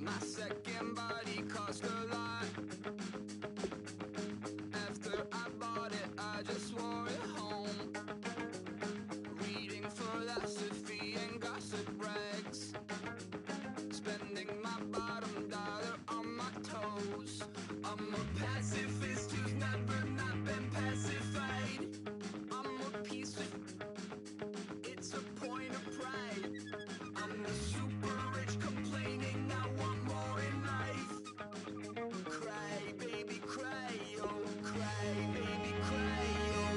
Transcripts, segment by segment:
My second body cost a lot. After I bought it, I just wore it home. Reading philosophy and gossip rags. Spending my bottom dollar on my toes. I'm a pacifist who's never not been pacified. I'm a piece of... It's a point of pride. I'm the super rich complaining I want more in life. Cry, baby, cry, oh, cry, baby, cry, oh.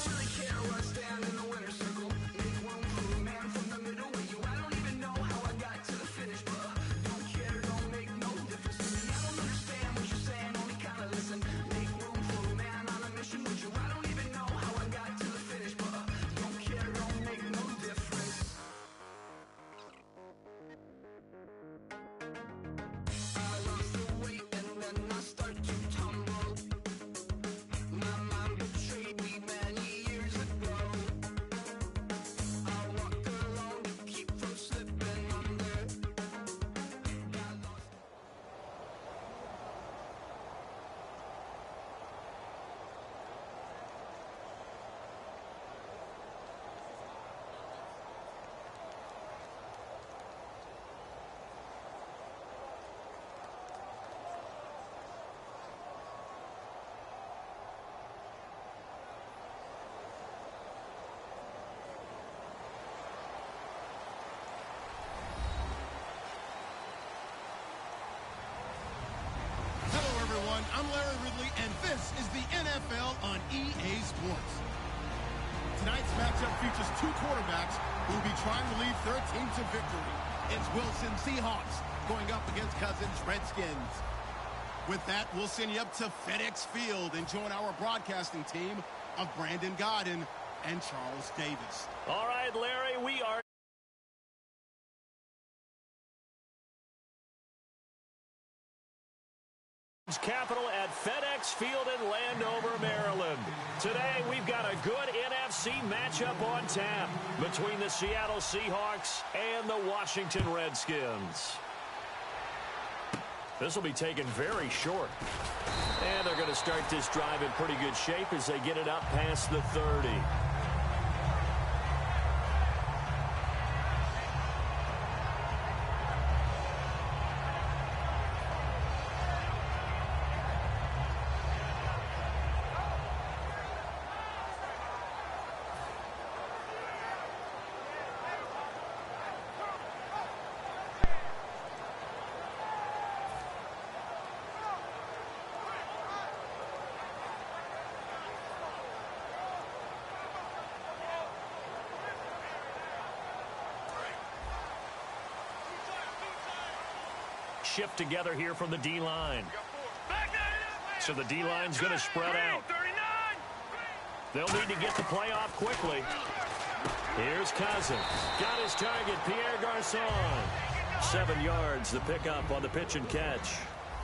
Really care where I stand in the winner's circle. Make room for a man from the middle with you. I don't even know how I got to the finish, but don't care, don't make no difference to me. I don't understand what you're saying, only kinda listen. Make room for a man on a mission with you. I don't even know how I got to the finish, but don't care, don't make no difference. I lost the weight and then I start to tumble. My mom betrayed me many years ago. I walk alone to keep from slipping under. Got lost. Hello, everyone. I'm Larry Ridley, and this is the NFL on EA Sports. Tonight's matchup features two quarterbacks who will be trying to lead their team to victory. It's Wilson Seahawks going up against Cousins Redskins. With that, we'll send you up to FedEx Field and join our broadcasting team of Brandon Godden and Charles Davis. All right, Larry, we are Capital at FedEx Field in Landover, Maryland. Today, we've got a good NFC matchup on tap between the Seattle Seahawks and the Washington Redskins. This will be taken very short. And they're going to start this drive in pretty good shape as they get it up past the 30. Shift together here from the D-line. So the D-line's going to spread out. They'll need to get the play off quickly. Here's Cousins. Got his target, Pierre Garçon. 7 yards, the pickup on the pitch and catch.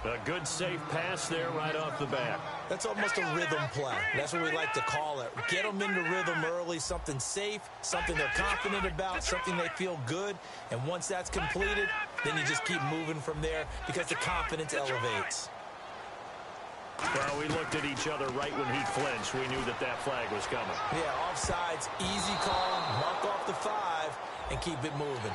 A good safe pass there right off the bat. That's almost a rhythm play. That's what we like to call it. Get them into rhythm early, something safe, something they're confident about, something they feel good. And once that's completed, then you just keep moving from there because the confidence elevates. Well, we looked at each other right when he flinched. We knew that that flag was coming. Yeah, offsides, easy call, mark off the 5, and keep it moving.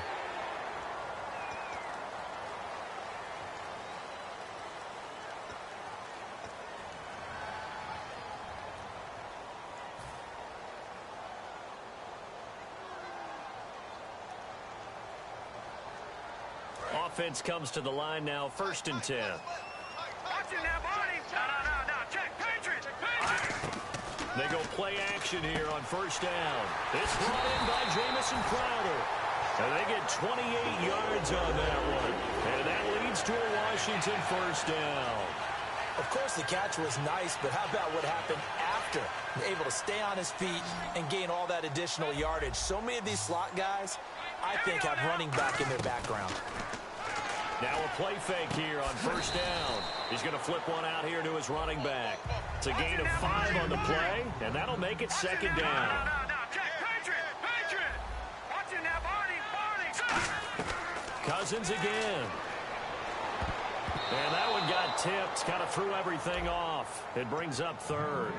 Offense comes to the line now, 1st and 10. They go play action here on 1st down. It's brought in by Jamison Crowder. And they get 28 yards on that one. And that leads to a Washington 1st down. Of course, the catch was nice, but how about what happened after? Able to stay on his feet and gain all that additional yardage. So many of these slot guys, I think, have running back in their background. Now a play fake here on 1st down. He's going to flip one out here to his running back. It's a gain of 5 on the play, and that'll make it 2nd down. Cousins again. And that one got tipped, kind of threw everything off. It brings up third.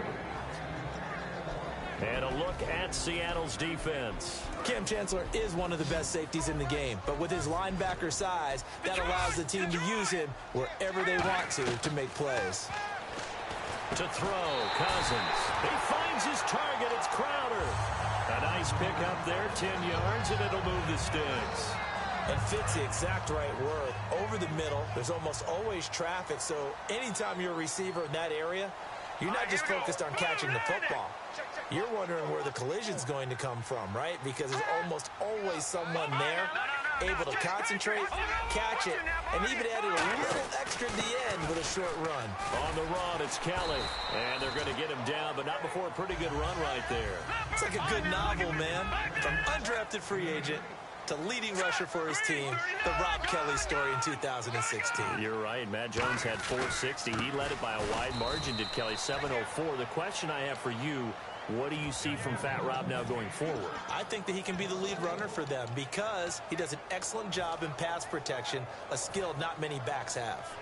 And a look at Seattle's defense. Kam Chancellor is one of the best safeties in the game, but with his linebacker size, that allows the team to use him wherever they want to make plays. To throw, Cousins. He finds his target. It's Crowder. A nice pickup there, 10 yards, and it'll move the sticks. And fits the exact right word. Over the middle, there's almost always traffic, so anytime you're a receiver in that area, you're not just focused on catching the football. You're wondering where the collision's going to come from, right? Because there's almost always someone there able to concentrate, catch it, and even added a little extra at the end with a short run. On the run, it's Kelly. And they're going to get him down, but not before a pretty good run right there. It's like a good novel, man. From undrafted free agent to leading rusher for his team, the Rob Kelly story in 2016. You're right. Matt Jones had 460. He led it by a wide margin, did Kelly, 704. The question I have for you, what do you see from Fat Rob now going forward? I think that he can be the lead runner for them because he does an excellent job in pass protection, a skill not many backs have.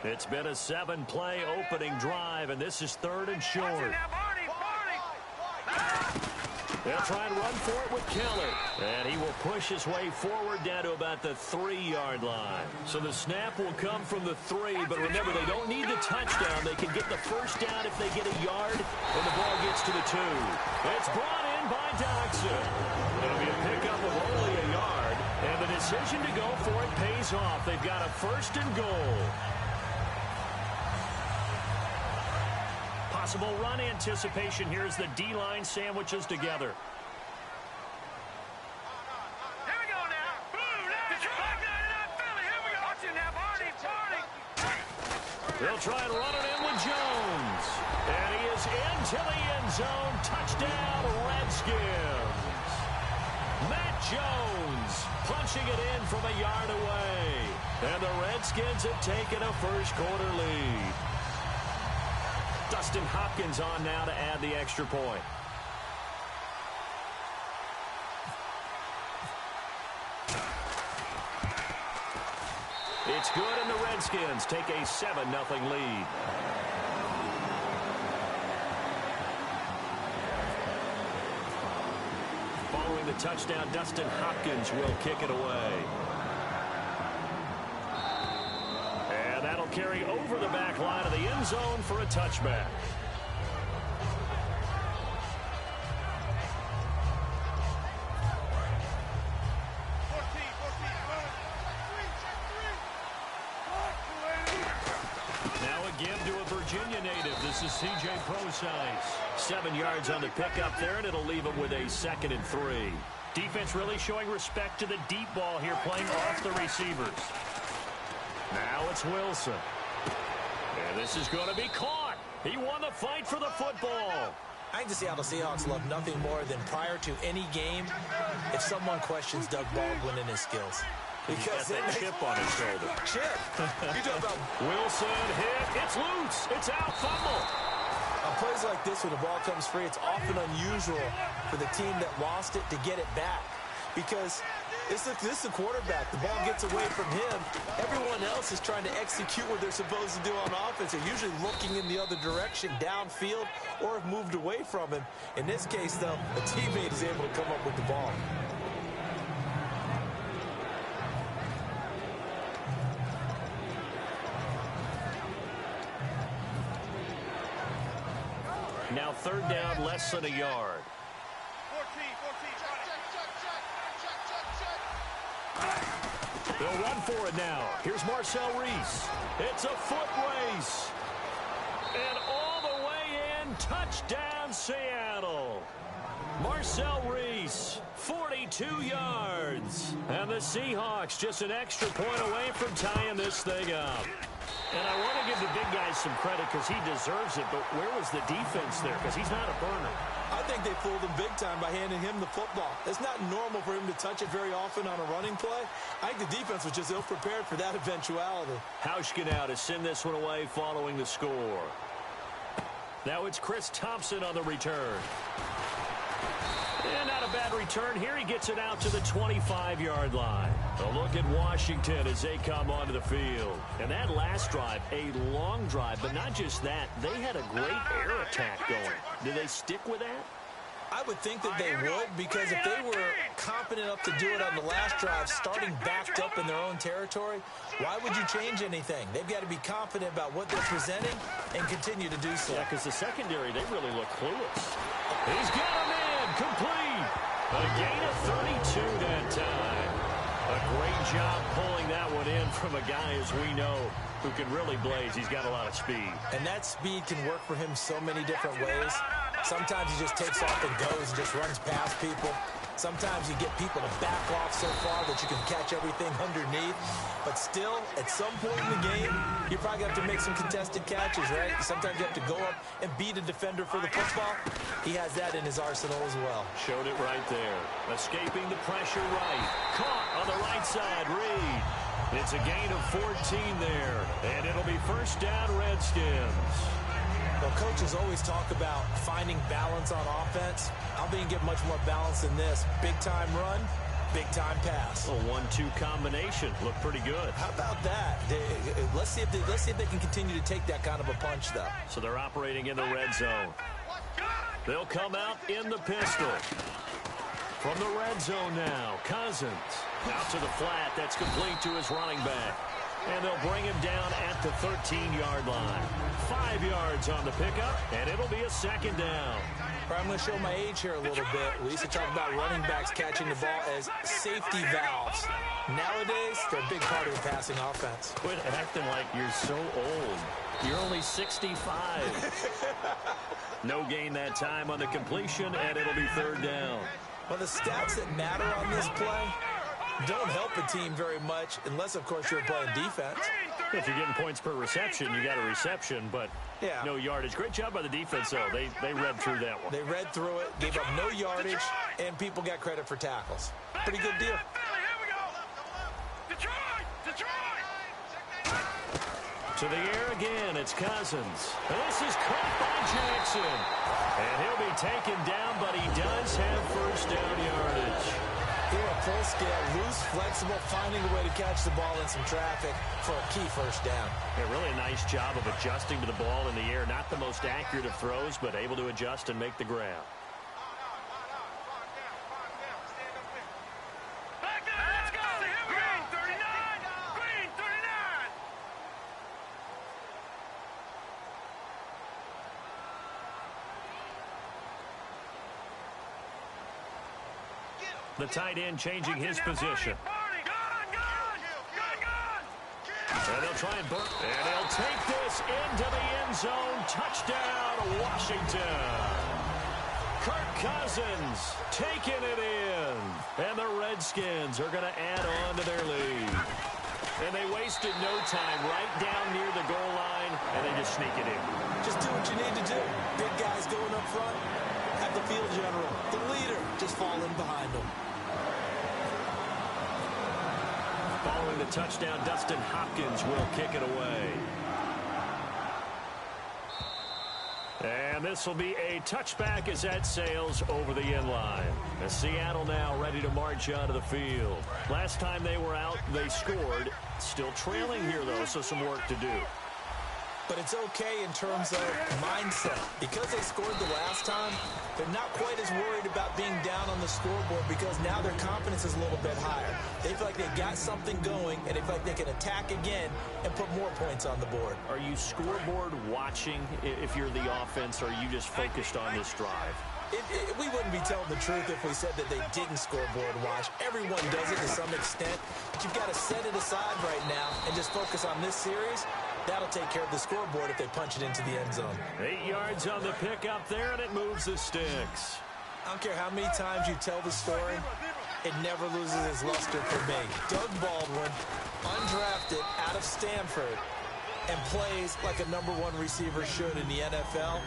It's been a 7-play opening drive, and this is third and short. They'll try and run for it with Kelly. And he will push his way forward down to about the 3-yard line. So the snap will come from the 3, but remember, they don't need the touchdown. They can get the first down if they get a yard, and the ball gets to the 2. It's brought in by Doxson. It'll be a pickup of only a yard, and the decision to go for it pays off. They've got a first and goal. Possible run anticipation. Here's the D-line sandwiches together. Here we go now. Here we go. Watch it now, Barney. They'll try and run it in with Jones. And he is into the end zone. Touchdown, Redskins. Matt Jones punching it in from a yard away. And the Redskins have taken a first-quarter lead. Dustin Hopkins on now to add the extra point. It's good, and the Redskins take a 7-0 lead. Following the touchdown, Dustin Hopkins will kick it away. And that'll carry over the back line of the end zone for a touchback. Now a give to a Virginia native. This is C.J. Prosise. 7 yards on the pickup there, and it'll leave him with a 2nd and 3. Defense really showing respect to the deep ball here, playing off the receivers. Now it's Wilson. And this is going to be caught. He won the fight for the football. I think the Seattle Seahawks love nothing more than prior to any game if someone questions Doug Baldwin and his skills. Because that chip on his shoulder. Chip. You talk about Wilson hit. It's loose. It's out. Fumble. On plays like this where the ball comes free, it's often unusual for the team that lost it to get it back. Because this is the quarterback. The ball gets away from him. Everyone else is trying to execute what they're supposed to do on offense. They're usually looking in the other direction, downfield, or have moved away from him. In this case, though, a teammate is able to come up with the ball. Now 3rd down, less than a yard. 14. They'll run for it now. Here's Marcel Reese. It's a foot race. And all the way in, touchdown Seattle. Marcel Reese, 42 yards. And the Seahawks just an extra point away from tying this thing up. And I want to give the big guys some credit because he deserves it, but where was the defense there? Because he's not a burner. I think they fooled him big time by handing him the football. It's not normal for him to touch it very often on a running play. I think the defense was just ill-prepared for that eventuality. Hauschka now to send this one away following the score. Now it's Chris Thompson on the return. And not a bad return here. He gets it out to the 25-yard line. A look at Washington as they come onto the field. And that last drive, a long drive, but not just that. They had a great air attack going. Do they stick with that? I would think that they would, because if they were confident enough to do it on the last drive, starting backed up in their own territory, why would you change anything? They've got to be confident about what they're presenting and continue to do so. Yeah, because the secondary, they really look clueless. He's got him in, complete. A gain of 32 that time. A great job pulling that one in from a guy, as we know, who can really blaze. He's got a lot of speed. And that speed can work for him so many different ways. Sometimes he just takes off and goes and just runs past people. Sometimes you get people to back off so far that you can catch everything underneath. But still, at some point in the game, you probably have to make some contested catches, right? Sometimes you have to go up and beat a defender for the football. He has that in his arsenal as well. Showed it right there. Escaping the pressure right. Caught on the right side, Reed. It's a gain of 14 there. And it'll be first down, Redskins. Well, coaches always talk about finding balance on offense. I'll be get much more balance than this. Big-time run, big-time pass. A 1-2 combination. Look pretty good. How about that? Let's see if they can continue to take that kind of a punch, though. So they're operating in the red zone. They'll come out in the pistol. From the red zone now, Cousins. Out to the flat. That's complete to his running back. And they'll bring him down at the 13-yard line. 5 yards on the pickup, and it'll be a second down. I'm going to show my age here a little bit. We used to talk about running backs catching the ball as safety valves. Nowadays, they're a big part of the passing offense. Quit acting like you're so old. You're only 65. No gain that time on the completion, and it'll be third down. Well, the stats that matter on this play don't help a team very much unless, of course, you're playing defense. If you're getting points per reception, you got a reception, but no yardage. Great job by the defense, though. They read through that one. They read through it, gave up no yardage, and people got credit for tackles. Pretty good deal. To the air again, it's Cousins. And this is caught by Jackson. And he'll be taken down, but he does have first down yardage. Here at full scale, loose, flexible, finding a way to catch the ball in some traffic for a key first down. Yeah, really a nice job of adjusting to the ball in the air. Not the most accurate of throws, but able to adjust and make the grab. Let's go. Here we go. 39. Green 39. The tight end changing his position. And they'll try and burn. And he'll take this into the end zone. Touchdown, Washington. Kirk Cousins taking it in. And the Redskins are going to add on to their lead. And they wasted no time right down near the goal line, and they just sneak it in. Just do what you need to do. Big guys going up front. Have the field general, the leader, just fall in behind them. Following the touchdown, Dustin Hopkins will kick it away. And this will be a touchback as that sails over the end line. As Seattle now ready to march onto the field. Last time they were out, they scored. Still trailing here, though, so some work to do. But it's okay in terms of mindset. Because they scored the last time, they're not quite as worried about being down on the scoreboard because now their confidence is a little bit higher. They feel like they got something going, and they feel like they can attack again and put more points on the board. Are you scoreboard watching if you're the offense, or are you just focused on this drive? We wouldn't be telling the truth if we said that they didn't scoreboard watch. Everyone does it to some extent. But you've got to set it aside right now and just focus on this series. That'll take care of the scoreboard if they punch it into the end zone. 8 yards on the pickup there, and it moves the sticks. I don't care how many times you tell the story, it never loses its luster for me. Doug Baldwin, undrafted out of Stanford, and plays like a #1 receiver should in the NFL.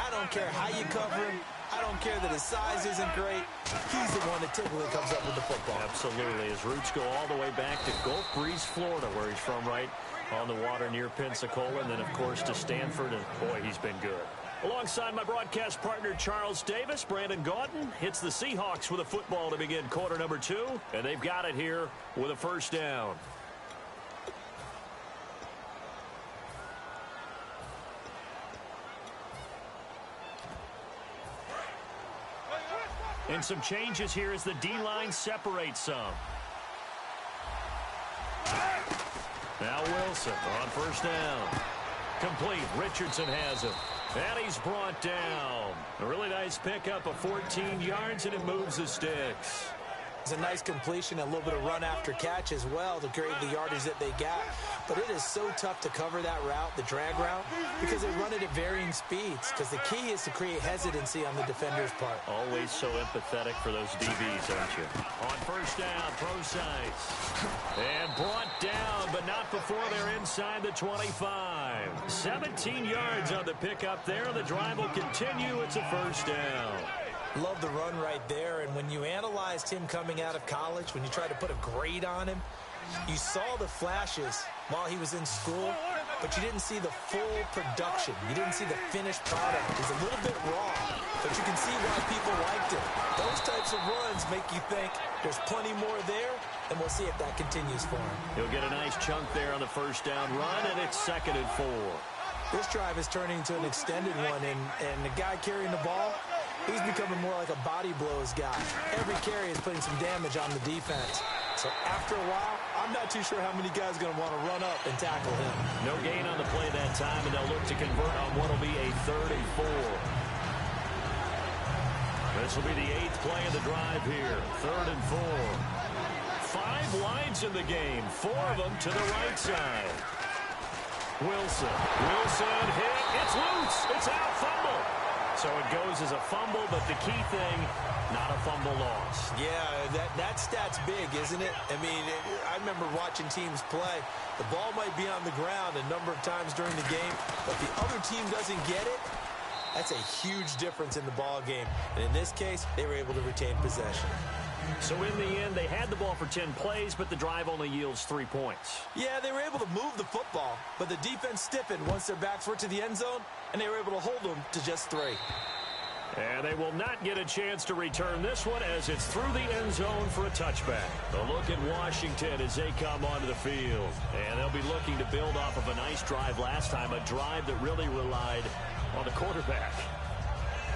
I don't care how you cover him. I don't care that his size isn't great. He's the one that typically comes up with the football. Absolutely. His roots go all the way back to Gulf Breeze, Florida, where he's from, right on the water near Pensacola, and then, of course, to Stanford, and, boy, he's been good. Alongside my broadcast partner, Charles Davis, Brandon Gaudin hits the Seahawks with a football to begin quarter number 2, and they've got it here with a first down. And some changes here as the D-line separates some. Now Wilson on first down. Complete. Richardson has it. And he's brought down. A really nice pickup of 14 yards, and it moves the sticks. It's a nice completion, a little bit of run after catch as well to create the yardage that they got. But it is so tough to cover that route, the drag route, because they run it at varying speeds. Because the key is to create hesitancy on the defender's part. Always so empathetic for those DBs, aren't you? On first down, Prosise. And brought down, but not before they're inside the 25. 17 yards on the pickup there. The drive will continue. It's a first down. Love the run right there, and when you analyzed him coming out of college, when you tried to put a grade on him, you saw the flashes while he was in school, but you didn't see the full production. You didn't see the finished product. He's a little bit raw, but you can see why people liked it. Those types of runs make you think there's plenty more there, and we'll see if that continues for him. He'll get a nice chunk there on the first down run, and it's 2nd and 4. This drive is turning into an extended one, and the guy carrying the ball, he's becoming more like a body blows guy. Every carry is putting some damage on the defense. So after a while, I'm not too sure how many guys are going to want to run up and tackle him. No gain on the play that time, and they'll look to convert on what will be a 3rd and 4. This will be the 8th play of the drive here. 3rd and 4. 5 lines in the game, 4 of them to the right side. Wilson hit. It's loose. It's out. Fumble. So it goes as a fumble, but the key thing, not a fumble loss. Yeah, that stat's big, isn't it? I mean, I remember watching teams play. The ball might be on the ground a number of times during the game, but the other team doesn't get it. That's a huge difference in the ball game. And in this case, they were able to retain possession. So in the end, they had the ball for 10 plays, but the drive only yields 3 points. Yeah, they were able to move the football, but the defense stiffened once their backs were to the end zone, and they were able to hold them to just 3. And they will not get a chance to return this one as it's through the end zone for a touchback. A look at Washington as they come onto the field. And they'll be looking to build off of a nice drive last time, a drive that really relied on the quarterback.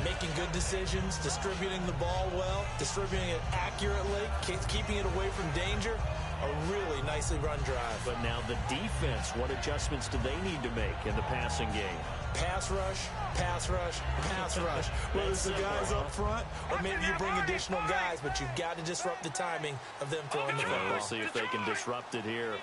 Making good decisions, distributing the ball well, distributing it accurately, keeping it away from danger. A really nicely run drive. But now the defense, what adjustments do they need to make in the passing game? Pass rush, pass rush, pass rush. Whether it's the guys up front or maybe you bring additional guys, but you've got to disrupt the timing of them throwing the football. We'll see if they can disrupt it here.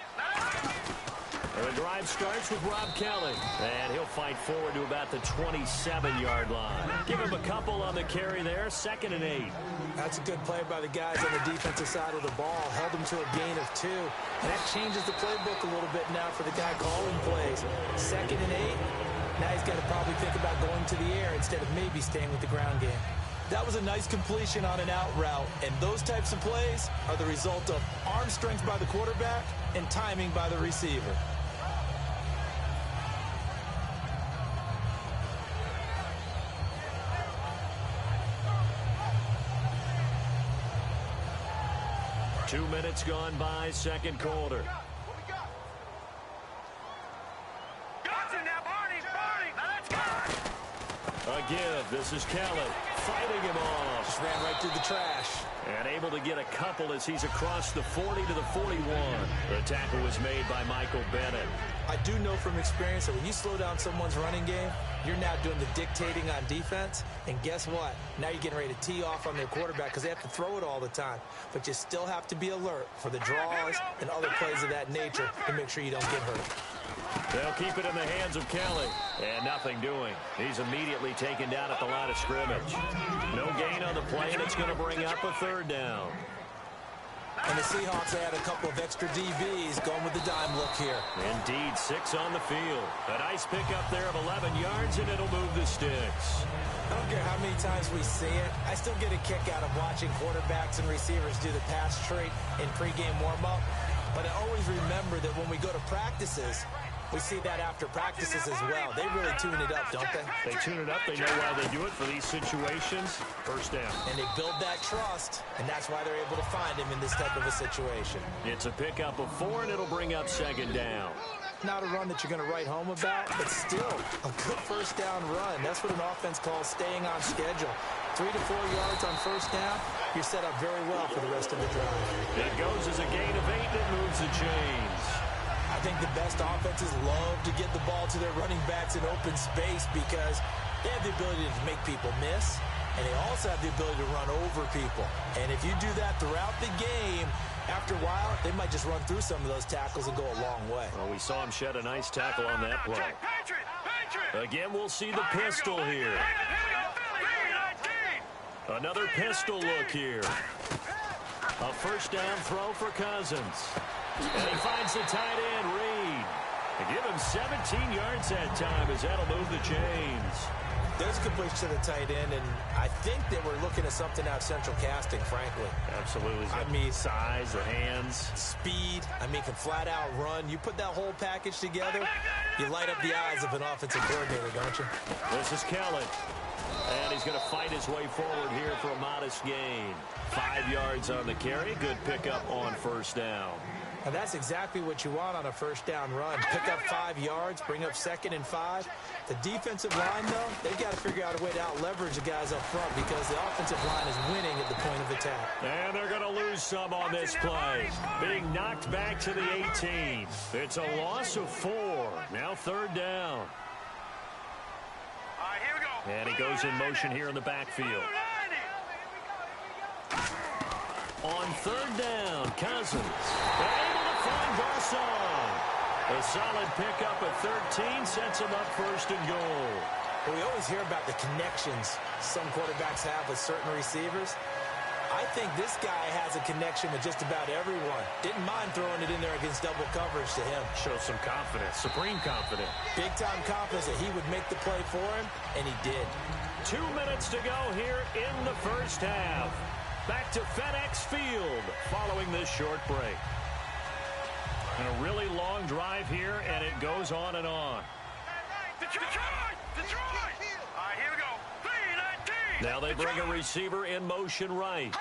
The drive starts with Rob Kelly, and he'll fight forward to about the 27-yard line. Give him a couple on the carry there, 2nd and 8. That's a good play by the guys on the defensive side of the ball. Held him to a gain of 2, and that changes the playbook a little bit now for the guy calling plays. 2nd and 8, now he's got to probably think about going to the air instead of maybe staying with the ground game. That was a nice completion on an out route, and those types of plays are the result of arm strength by the quarterback and timing by the receiver. Two minutes gone by, 2nd quarter. Again, this is Kelly fighting him off. Just ran right through the trash. And able to get a couple as he's across the 40 to the 41. The tackle was made by Michael Bennett. I do know from experience that when you slow down someone's running game, you're now doing the dictating on defense. And guess what? Now you're getting ready to tee off on their quarterback because they have to throw it all the time. But you still have to be alert for the draws and other plays of that nature to make sure you don't get hurt. They'll keep it in the hands of Kelly. And nothing doing. He's immediately taken down at the line of scrimmage. No gain on the play, and it's going to bring up a 3rd down. And the Seahawks add a couple of extra DBs going with the dime look here. Indeed, 6 on the field. A nice pickup there of 11 yards, and it'll move the sticks. I don't care how many times we see it. I still get a kick out of watching quarterbacks and receivers do the pass tree in pregame warm-up. But I always remember that when we go to practices, We see that after practices as well. They really tune it up, don't they? They tune it up. They know why they do it for these situations. First down. And they build that trust, and that's why they're able to find him in this type of a situation. It's a pickup of 4, and it'll bring up second down. Not a run that you're going to write home about, but still a good first down run. That's what an offense calls staying on schedule. 3 to 4 yards on first down, you're set up very well for the rest of the drive. It goes as a gain of 8 that moves the chains. I think the best offenses love to get the ball to their running backs in open space because they have the ability to make people miss, and they also have the ability to run over people. And if you do that throughout the game, after a while, they might just run through some of those tackles and go a long way. Well, we saw him shed a nice tackle on that play. Again, we'll see the pistol here. Another pistol look here. A first down throw for Cousins. And he finds the tight end, Reed. And give him 17 yards that time as that'll move the chains. There's a completion to the tight end, and I think they were looking at something out of central casting, frankly. Absolutely. I mean, size, the hands. Speed. I mean, can flat out run. You put that whole package together, you light up the eyes of an offensive coordinator, don't you? This is Kellen. And he's going to fight his way forward here for a modest gain. 5 yards on the carry. Good pickup on first down. And that's exactly what you want on a first down run. Pick up 5 yards, bring up 2nd and 5. The defensive line, though, they've got to figure out a way to out-leverage the guys up front because the offensive line is winning at the point of attack. And they're going to lose some on this play. Being knocked back to the 18. It's a loss of 4. Now 3rd down. All right, here we go. And he goes in motion here in the backfield. On 3rd down, Cousins. Able to find Garcon. A solid pickup at 13 sets him up 1st and goal. Well, we always hear about the connections some quarterbacks have with certain receivers. I think this guy has a connection with just about everyone. Didn't mind throwing it in there against double coverage to him. Shows some confidence, supreme confidence. Big-time confidence that he would make the play for him, and he did. 2 minutes to go here in the first half. Back to FedEx Field following this short break. And a really long drive here, and it goes on and on. Detroit! All right, here we go. 3-19. Now they bring a receiver in motion right.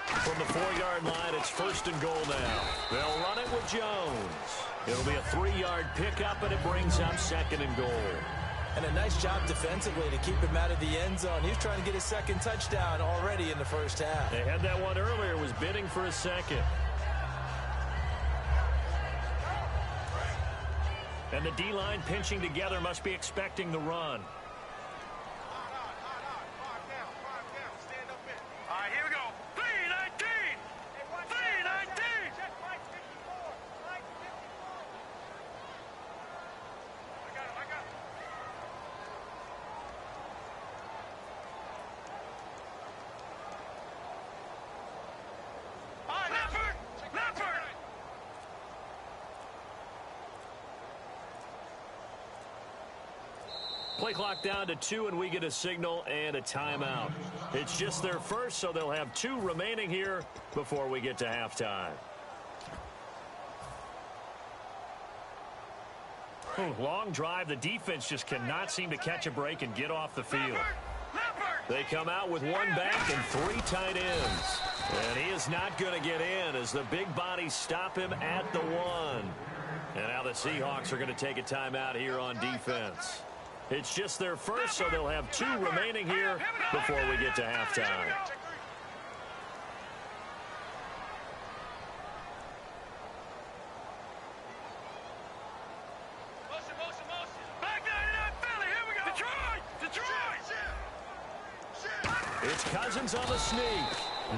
From the 4-yard line, it's 1st and goal now. They'll run it with Jones. It'll be a 3-yard pickup, and it brings up 2nd and goal. And a nice job defensively to keep him out of the end zone. He was trying to get his 2nd touchdown already in the first half. They had that one earlier, was bidding for a 2nd. And the D-line pinching together must be expecting the run. All right, here we go. 3-19. 3-19. I got him. All right, Leopard. Play clock down to 2, and we get a signal and a timeout. It's just their first, so they'll have 2 remaining here before we get to halftime. Long drive. The defense just cannot seem to catch a break and get off the field. They come out with 1 back and 3 tight ends. And he is not going to get in as the big bodies stop him at the 1. And now the Seahawks are going to take a timeout here on defense. It's just their first, so they'll have 2 remaining here before we get to halftime. Back down Philly. Here we go. Detroit. It's Cousins on the sneak.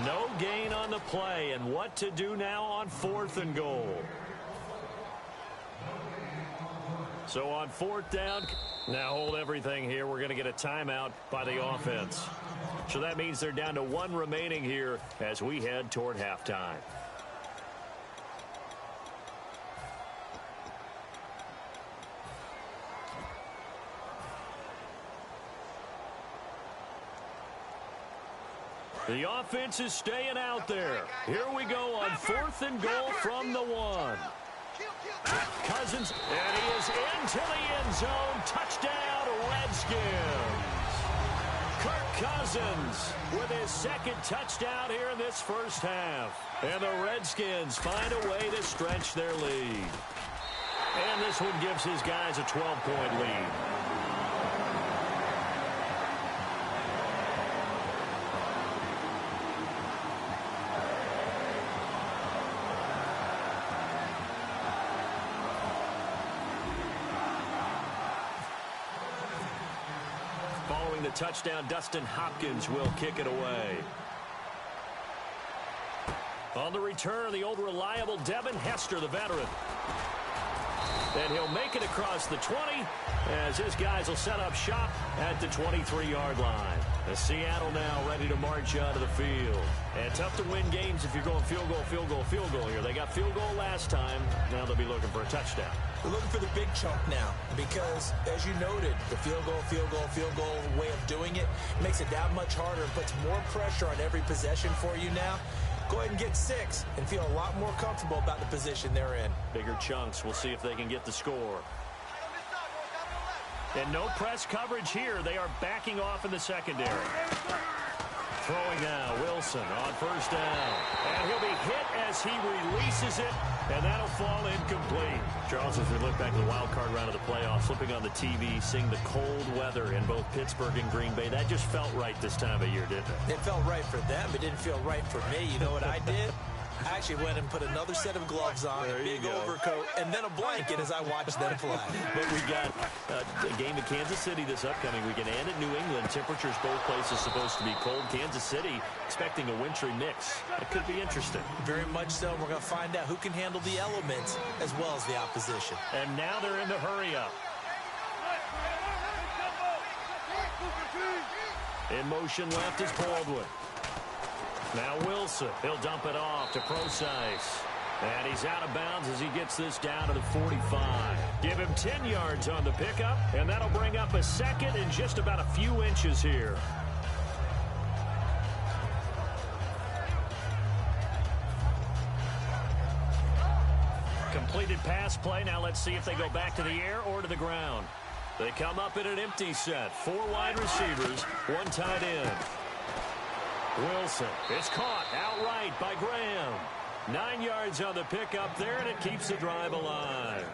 No gain on the play. And what to do now on 4th and goal. So on 4th down, now hold everything here. We're going to get a timeout by the offense. So that means they're down to 1 remaining here as we head toward halftime. The offense is staying out there. Here we go on 4th and goal from the 1. Cousins, and he is into the end zone. Touchdown, Redskins. Kirk Cousins with his second touchdown here in this first half. And the Redskins find a way to stretch their lead. And this one gives his guys a 12-point lead. Following the touchdown, Dustin Hopkins will kick it away. On the return, the old reliable Devin Hester, the veteran. And he'll make it across the 20 as his guys will set up shop at the 23-yard line. The Seattle now ready to march onto the field. And tough to win games if you're going field goal, field goal, field goal here. They got field goal last time. Now they'll be looking for a touchdown. We're looking for the big chunk now because, as you noted, the field goal way of doing it makes it that much harder and puts more pressure on every possession for you now. Go ahead and get 6 and feel a lot more comfortable about the position they're in. Bigger chunks. We'll see if they can get the score. And no press coverage here. They are backing off in the secondary. Throwing now, Wilson on first down. And he'll be hit as he releases it, and that'll fall incomplete. Charles, as we look back to the wild card round of the playoffs, flipping on the TV, seeing the cold weather in both Pittsburgh and Green Bay, that just felt right this time of year, didn't it? It felt right for them. It didn't feel right for me. You know what I did? I actually went and put another set of gloves on, a big overcoat, and then a blanket as I watched them play. But we got a game in Kansas City this upcoming weekend and at New England. Temperatures both places supposed to be cold. Kansas City expecting a wintry mix. It could be interesting. Very much so. We're going to find out who can handle the elements as well as the opposition. And now they're in the hurry-up. In motion left is Baldwin. Now Wilson, he'll dump it off to Procise. And he's out of bounds as he gets this down to the 45. Give him 10 yards on the pickup, and that'll bring up a second in just about a few inches here. Completed pass play. Now let's see if they go back to the air or to the ground. They come up in an empty set. 4 wide receivers, 1 tight end. Wilson is caught outright by Graham. 9 yards on the pickup there, and it keeps the drive alive.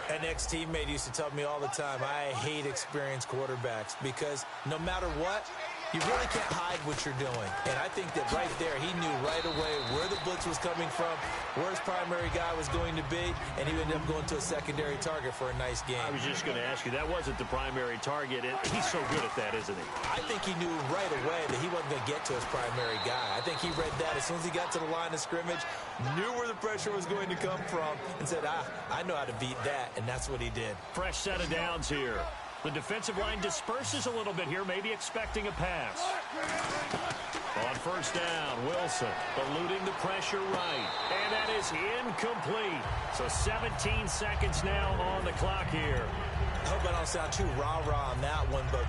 An ex-teammate used to tell me all the time, I hate experienced quarterbacks because no matter what, you really can't hide what you're doing. And I think that right there, he knew right away where the blitz was coming from, where his primary guy was going to be, and he ended up going to a secondary target for a nice game. I was just going to ask you, that wasn't the primary target. He's so good at that, isn't he? I think he knew right away that he wasn't going to get to his primary guy. I think he read that as soon as he got to the line of scrimmage, knew where the pressure was going to come from, and said, I know how to beat that, and that's what he did. Fresh set of downs here. The defensive line disperses a little bit here, maybe expecting a pass. On first down, Wilson eluding the pressure right. And that is incomplete. So 17 seconds now on the clock here. I hope I don't sound too rah-rah on that one, but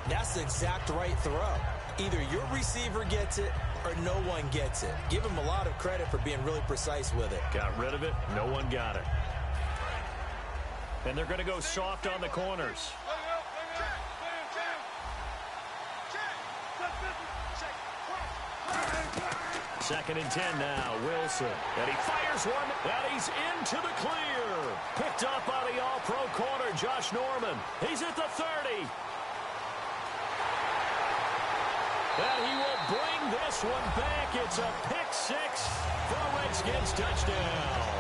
that's the exact right throw. Either your receiver gets it or no one gets it. Give him a lot of credit for being really precise with it. Got rid of it. No one got it. And they're going to go soft on the corners. Second and 10 now, Wilson. And he fires one, and he's into the clear. Picked up by the all-pro corner, Josh Norman. He's at the 30. And he will bring this one back. It's a pick 6 for a Redskins touchdown.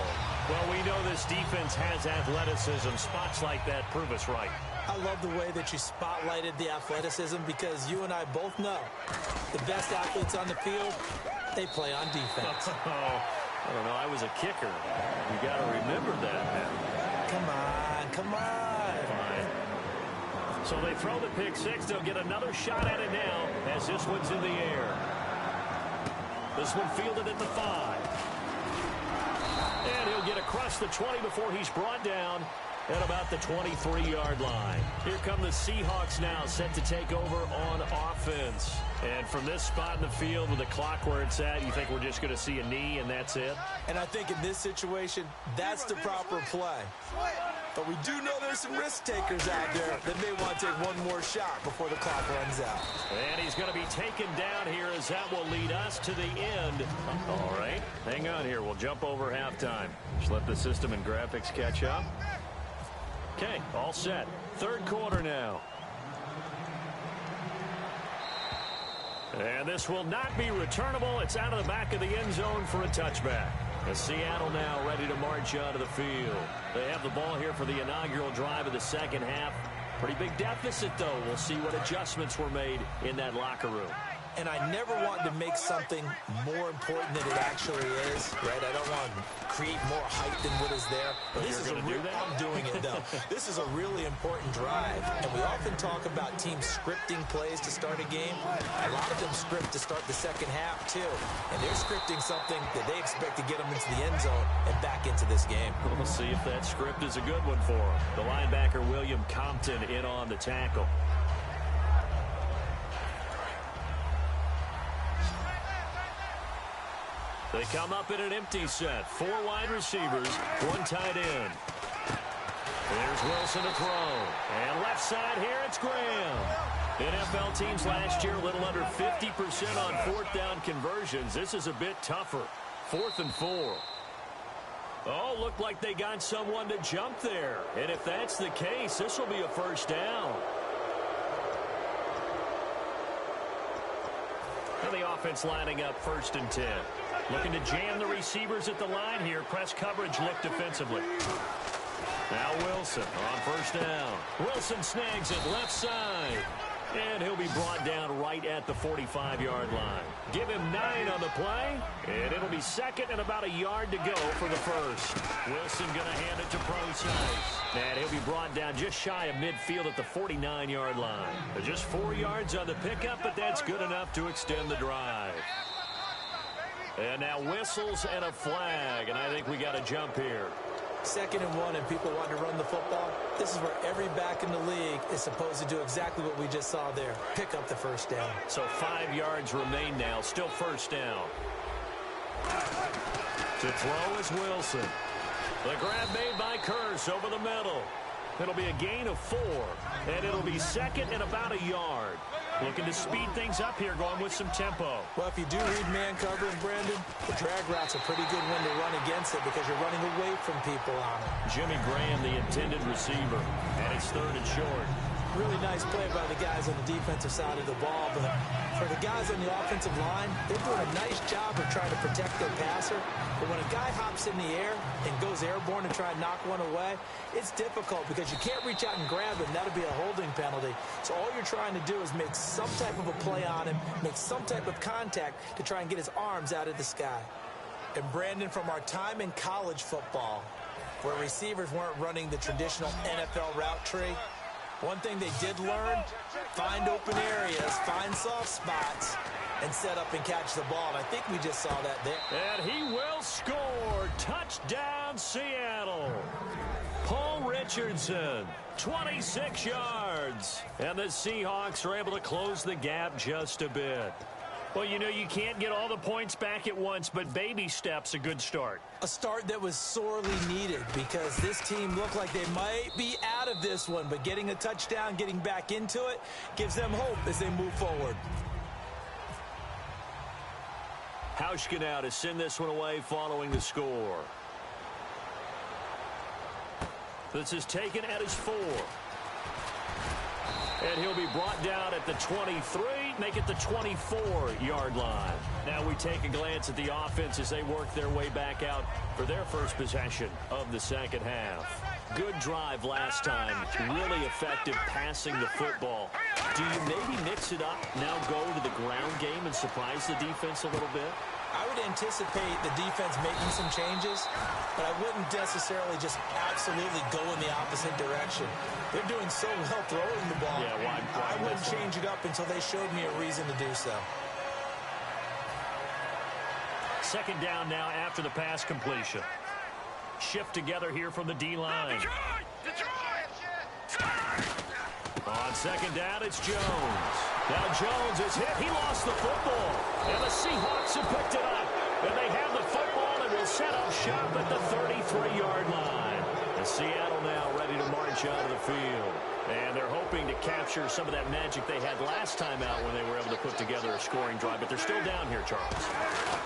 Well, we know this defense has athleticism. Spots like that prove us right. I love the way that you spotlighted the athleticism because you and I both know the best athletes on the field, they play on defense. I don't know. I was a kicker. You got to remember that. Come on. Fine. So they throw the pick 6. They'll get another shot at it now as this one's in the air. This one fielded at the 5. And he'll get across the 20 before he's brought down at about the 23-yard line. Here come the Seahawks now, set to take over on offense. And from this spot in the field with the clock where it's at, you think we're just going to see a knee and that's it? And I think in this situation, that's the proper play. But we do know there's some risk takers out there that may want to take one more shot before the clock runs out. And he's going to be taken down here as that will lead us to the end. All right, hang on here. We'll jump over halftime. Just let the system and graphics catch up. Okay, all set. Third quarter now. And this will not be returnable. It's out of the back of the end zone for a touchback. As Seattle now ready to march out of the field. They have the ball here for the inaugural drive of the second half. Pretty big deficit, though. We'll see what adjustments were made in that locker room. And I never want to make something more important than it actually is, right? I don't want to create more hype than what is there. But this is a real, I'm doing it, though. This is a really important drive. And we often talk about teams scripting plays to start a game. A lot of them script to start the second half, too. And they're scripting something that they expect to get them into the end zone and back into this game. We'll see if that script is a good one for them. The linebacker, William Compton, in on the tackle. They come up in an empty set. 4 wide receivers, 1 tight end. There's Wilson to throw. And left side here, it's Graham. NFL teams last year, a little under 50% on fourth down conversions. This is a bit tougher. 4th and 4. Oh, looked like they got someone to jump there. And if that's the case, this will be a first down. And the offense lining up 1st and 10. Looking to jam the receivers at the line here. Press coverage look defensively. Now Wilson on 1st down. Wilson snags it left side. And he'll be brought down right at the 45-yard line. Give him 9 on the play. And it'll be 2nd and about a yard to go for the first. Wilson going to hand it to Procise. And he'll be brought down just shy of midfield at the 49-yard line. Just 4 yards on the pickup, but that's good enough to extend the drive. And now whistles and a flag. And I think we got a jump here. 2nd and 1 and people want to run the football. This is where every back in the league is supposed to do exactly what we just saw there. Pick up the first down. So 5 yards remain now. Still first down. To throw is Wilson. The grab made by Kearse over the middle. It'll be a gain of 4. And it'll be 2nd and about a yard. Looking to speed things up here, going with some tempo. Well, if you do read man coverage, Brandon, the drag route's a pretty good one to run against it because you're running away from people on it. Jimmy Graham, the intended receiver, and it's 3rd and short. Really nice play by the guys on the defensive side of the ball, but for the guys on the offensive line, they're doing a nice job of trying to protect their passer. But when a guy hops in the air and goes airborne to try and knock one away, it's difficult because you can't reach out and grab him. That'll be a holding penalty. So all you're trying to do is make some type of a play on him, make some type of contact to try and get his arms out of the sky. And Brandon, from our time in college football, where receivers weren't running the traditional NFL route tree, one thing they did learn, find open areas, find soft spots, and set up and catch the ball. And I think we just saw that there. And he will score. Touchdown, Seattle. Paul Richardson, 26 yards. And the Seahawks are able to close the gap just a bit. Well, you know, you can't get all the points back at once, but baby steps, a good start. A start that was sorely needed because this team looked like they might be out of this one, but getting a touchdown, getting back into it, gives them hope as they move forward. Hauschka now to send this one away following the score. This is taken at his 4. And he'll be brought down at the 23, make it the 24-yard line. Now we take a glance at the offense as they work their way back out for their first possession of the second half. Good drive last time. Really effective passing the football. Do you maybe mix it up, now go to the ground game and surprise the defense a little bit? I would anticipate the defense making some changes, but I wouldn't necessarily just absolutely go in the opposite direction. They're doing so well throwing the ball. Yeah, why I wouldn't change it up until they showed me a reason to do so. Second down now after the pass completion. Shift together here from the D-line. On second down, it's Jones. Now Jones is hit. He lost the football. And the Seahawks have picked it up. And they have the football and will set up shop at the 33-yard line. And Seattle now ready to march out of the field. And they're hoping to capture some of that magic they had last time out when they were able to put together a scoring drive. But they're still down here, Charles.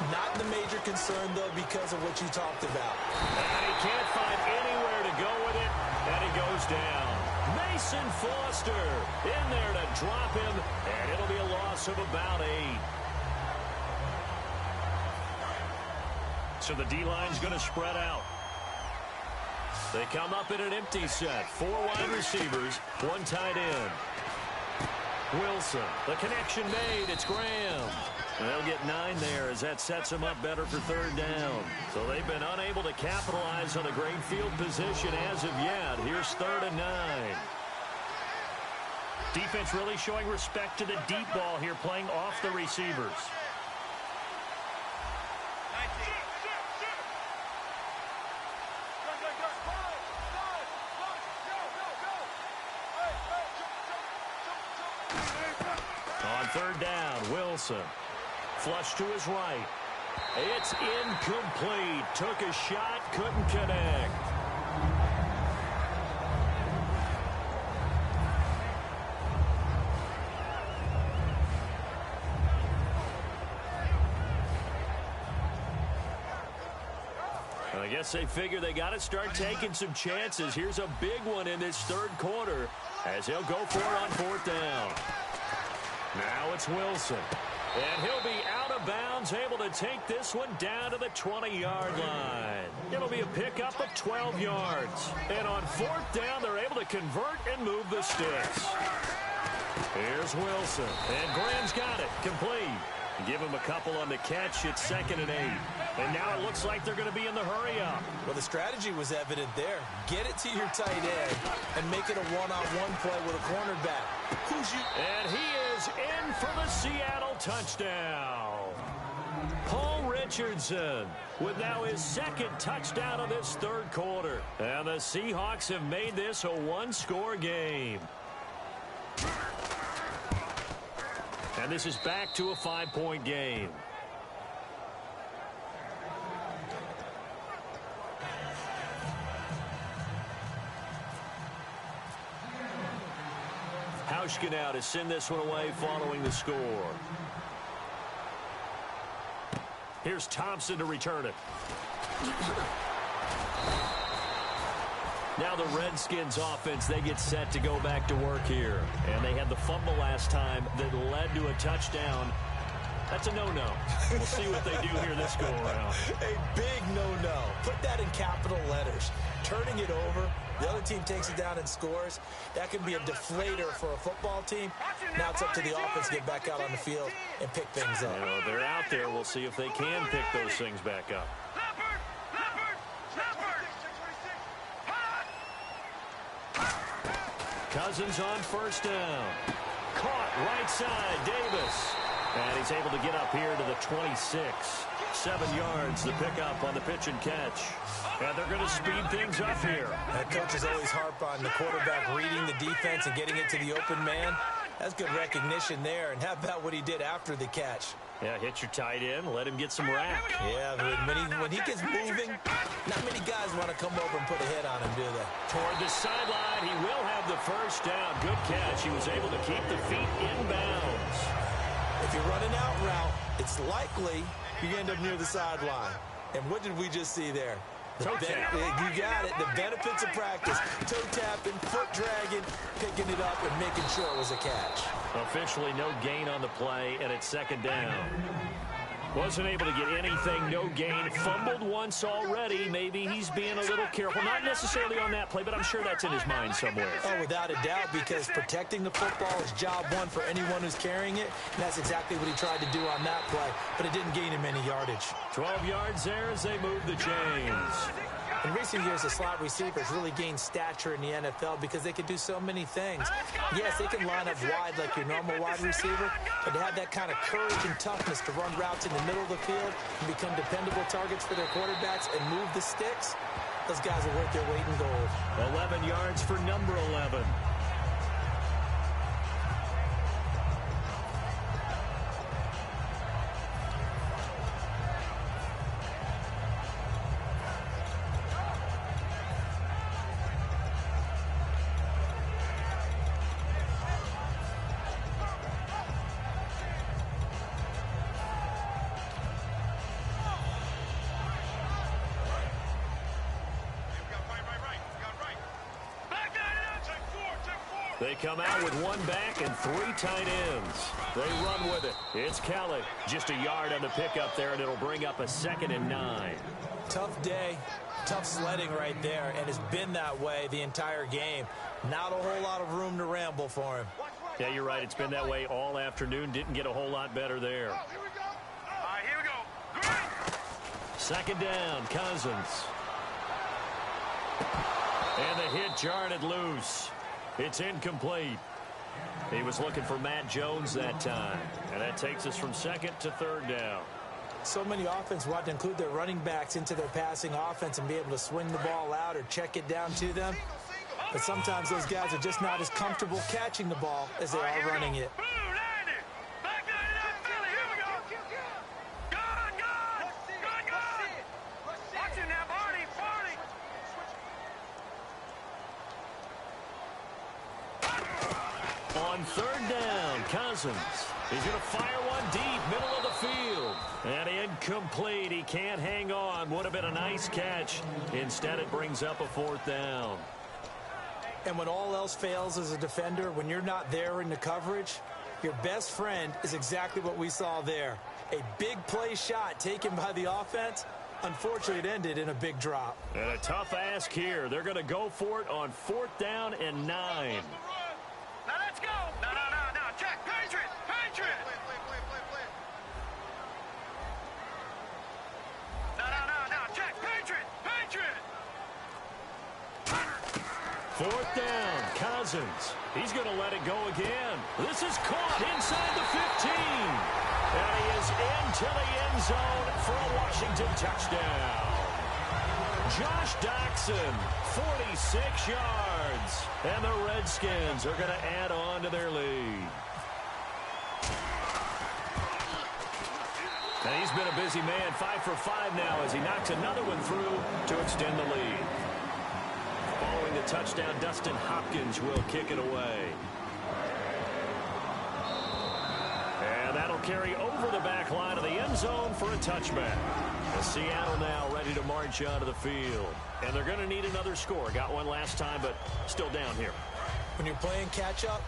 Not the major concern, though, because of what you talked about. And he can't find anywhere to go with it. And he goes down. Mason Foster in there to drop him. And it'll be a loss of about 8. So the D-line's going to spread out. They come up in an empty set. 4 wide receivers, 1 tight end. Wilson, the connection made. It's Graham. And they'll get 9 there as that sets them up better for 3rd down. So they've been unable to capitalize on a great field position as of yet. Here's 3rd and 9. Defense really showing respect to the deep ball here, playing off the receivers. On 3rd down, Wilson. Flush to his right. It's incomplete. Took a shot, couldn't connect. I guess they figure they got to start taking some chances. Here's a big one in this 3rd quarter as he'll go for it on 4th down. Now it's Wilson. And he'll be out of bounds, able to take this one down to the 20-yard line. It'll be a pickup of 12 yards. And on 4th down, they're able to convert and move the sticks. Here's Wilson. And Graham's got it. Complete. Give him a couple on the catch. It's 2nd and 8. And now it looks like they're going to be in the hurry-up. Well, the strategy was evident there. Get it to your tight end and make it a one-on-one play with a cornerback. And he is in for the Seattle touchdown. Paul Richardson with now his 2nd touchdown of this 3rd quarter. And the Seahawks have made this a 1-score game. And this is back to a 5-point game. Hauschka now to send this one away following the score. Here's Thompson to return it. Now the Redskins offense, they get set to go back to work here. And they had the fumble last time that led to a touchdown. That's a no-no. We'll see what they do here this go-around. A big no-no. Put that in capital letters. Turning it over, the other team takes it down and scores. That can be a deflator for a football team. Now it's up to the offense to get back out on the field and pick things up. You know, they're out there. We'll see if they can pick those things back up. Cousins on 1st down. Caught right side, Davis. And he's able to get up here to the 26. 7 yards, the pickup on the pitch and catch. And they're going to speed things up here. That coaches always harp on the quarterback reading the defense and getting it to the open man. That's good recognition there. And how about what he did after the catch? Yeah, hit your tight end, let him get some rack. Yeah, when he gets moving, not many guys want to come over and put a hit on him, do they? Toward the sideline, he will have the 1st down. Good catch. He was able to keep the feet in bounds. If you're running out route, it's likely you end up near the sideline. And what did we just see there? Toe tap. You got it. The benefits of practice. Toe tapping, foot dragging, picking it up, and making sure it was a catch. Officially no gain on the play, and it's 2nd down. Wasn't able to get anything, no gain. Fumbled once already. Maybe he's being a little careful. Not necessarily on that play, but I'm sure that's in his mind somewhere. Oh, without a doubt, because protecting the football is job one for anyone who's carrying it. And that's exactly what he tried to do on that play, but it didn't gain him any yardage. 12 yards there as they move the chains. In recent years, the slot receivers really gained stature in the NFL because they can do so many things. Yes, they can line up wide like your normal wide receiver, but they have that kind of courage and toughness to run routes in the middle of the field and become dependable targets for their quarterbacks and move the sticks. those guys are worth their weight in gold. 11 yards for number 11. They come out with one back and 3 tight ends. They run with it. It's Kelly. Just a yard on the pickup there, and it'll bring up a 2nd and 9. Tough day, tough sledding right there, and it's been that way the entire game. Not a whole lot of room to ramble for him. Yeah, you're right. It's been that way all afternoon. Didn't get a whole lot better there. All right, here we go. 2nd down, Cousins. And the hit jarred it loose. It's incomplete. He was looking for Matt Jones that time. And that takes us from 2nd to 3rd down. So many offenses want to include their running backs into their passing offense and be able to swing the ball out or check it down to them. But sometimes those guys are just not as comfortable catching the ball as they are running it. On 3rd down, Cousins. He's going to fire one deep, middle of the field. And incomplete. He can't hang on. Would have been a nice catch. Instead, it brings up a 4th down. And when all else fails as a defender, when you're not there in the coverage, your best friend is exactly what we saw there. A big play shot taken by the offense. Unfortunately, it ended in a big drop. And a tough ask here. They're going to go for it on 4th down and 9. Now let's go. No. Check. Patriot. No. Check. Patriot. 4th down, Cousins. He's going to let it go again. This is caught inside the 15. And he is into the end zone for a Washington touchdown. Josh Doctson, 46 yards. And the Redskins are going to add on to their lead. And he's been a busy man, 5 for 5 now as he knocks another one through to extend the lead. Following the touchdown, Dustin Hopkins will kick it away. And that'll carry over the back line of the end zone for a touchback. Seattle now ready to march onto the field. And they're going to need another score. Got one last time, but still down here. When you're playing catch-up,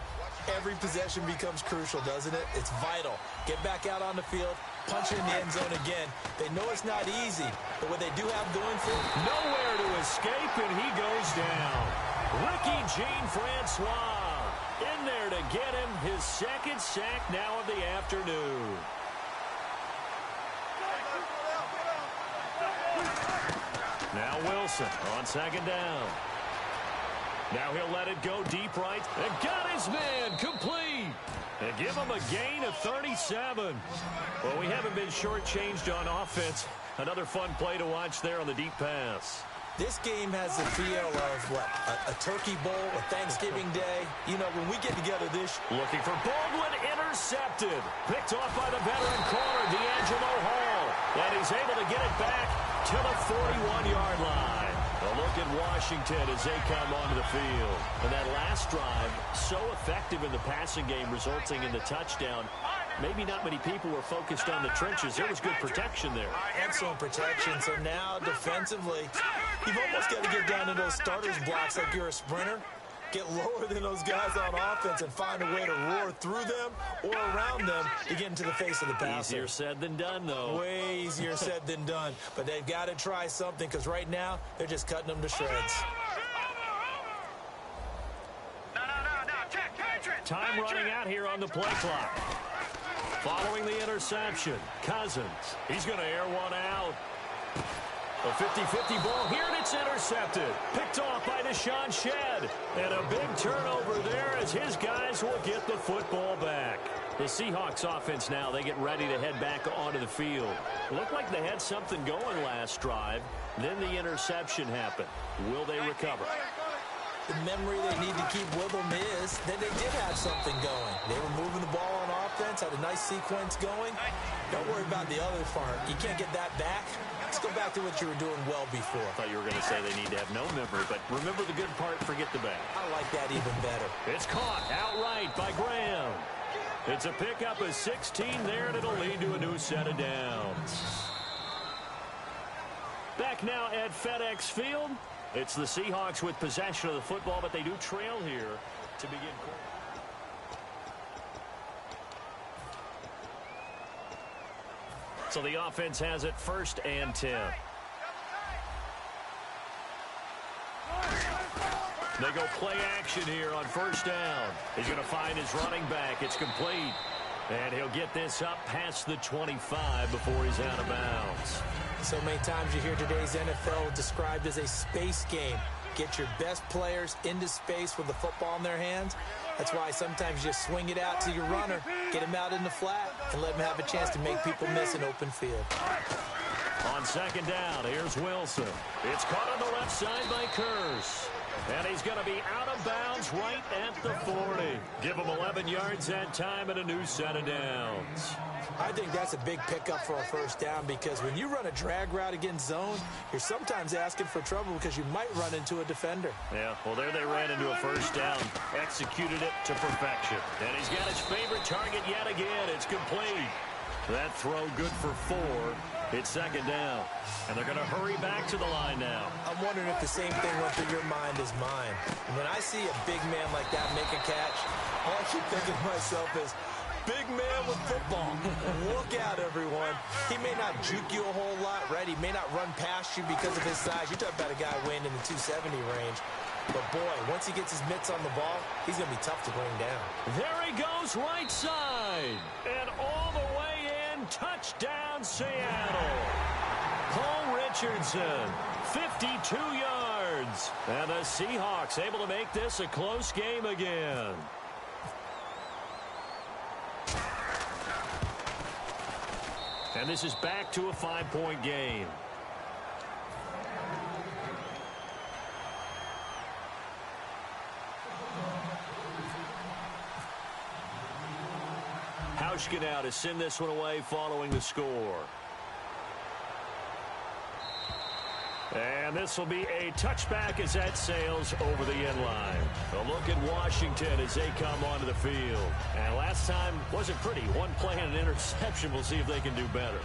every possession becomes crucial, doesn't it? It's vital. Get back out on the field, punch it in the end zone again. They know it's not easy, but what they do have going for them, nowhere to escape, and he goes down. Ricky Jean-Francois in there to get him his 2nd sack now of the afternoon. Now Wilson on 2nd down. Now he'll let it go deep right. And got his man complete. And give him a gain of 37. Well, we haven't been shortchanged on offense. Another fun play to watch there on the deep pass. This game has the feel of, what, a turkey bowl, a Thanksgiving Day. You know, when we get together this... Looking for Baldwin, intercepted. Picked off by the veteran corner, D'Angelo Hall. And he's able to get it back to the 41-yard line. A look at Washington as they come onto the field. And that last drive, so effective in the passing game, resulting in the touchdown. Maybe not many people were focused on the trenches. There was good protection there. Excellent protection. So now, defensively, you've almost got to get down to those starters blocks like you're a sprinter. Get lower than those guys on offense and find a way to roar through them or around them to get into the face of the passer. Easier said than done, though. Way easier said than done. But they've got to try something because right now they're just cutting them to shreds. No. Check. Patriot. Time running out here on the play clock. Following the interception, Cousins. He's going to air one out. A 50-50 ball here, and it's intercepted. Picked off by Deshaun Shedd. And a big turnover there as his guys will get the football back. The Seahawks offense now, they get ready to head back onto the field. Looked like they had something going last drive. Then the interception happened. Will they recover? The memory they need to keep with them is that they did have something going. They were moving the ball on offense, had a nice sequence going. Don't worry about the other part. You can't get that back. Let's go back to what you were doing well before. I thought you were going to say they need to have no memory, but remember the good part, forget the bad. I like that even better. It's caught outright by Graham. It's a pickup of 16 there, and it'll lead to a new set of downs. Back now at FedEx Field. It's the Seahawks with possession of the football, but they do trail here to begin. So the offense has it 1st and 10. They go play action here on 1st down. He's going to find his running back. It's complete. And he'll get this up past the 25 before he's out of bounds. So many times you hear today's NFL described as a space game. Get your best players into space with the football in their hands. That's why sometimes you just swing it out to your runner, get him out in the flat, and let him have a chance to make people miss an open field. On 2nd down, here's Wilson. It's caught on the left side by Kearse. And he's going to be out of bounds right at the 40. Give him 11 yards that time and a new set of downs. I think that's a big pickup for a 1st down because when you run a drag route against zone, you're sometimes asking for trouble because you might run into a defender. Yeah, well, there they ran into a 1st down. Executed it to perfection. And he's got his favorite target yet again. It's complete. That throw good for 4. It's 2nd down. And they're going to hurry back to the line now. I'm wondering if the same thing went through your mind as mine. And when I see a big man like that make a catch, all I keep thinking to myself is, big man with football. Look out, everyone. He may not juke you a whole lot, right? He may not run past you because of his size. You're talking about a guy weighing in the 270 range. But, boy, once he gets his mitts on the ball, he's going to be tough to bring down. There he goes right side. And all the way in, touchdown Seattle. Paul Richardson, 52 yards. And the Seahawks able to make this a close game again. And this is back to a 5-point game. Hauschka now to send this one away following the score. And this will be a touchback as that sails over the end line. A look at Washington as they come onto the field. And last time wasn't pretty. One play and an interception. We'll see if they can do better.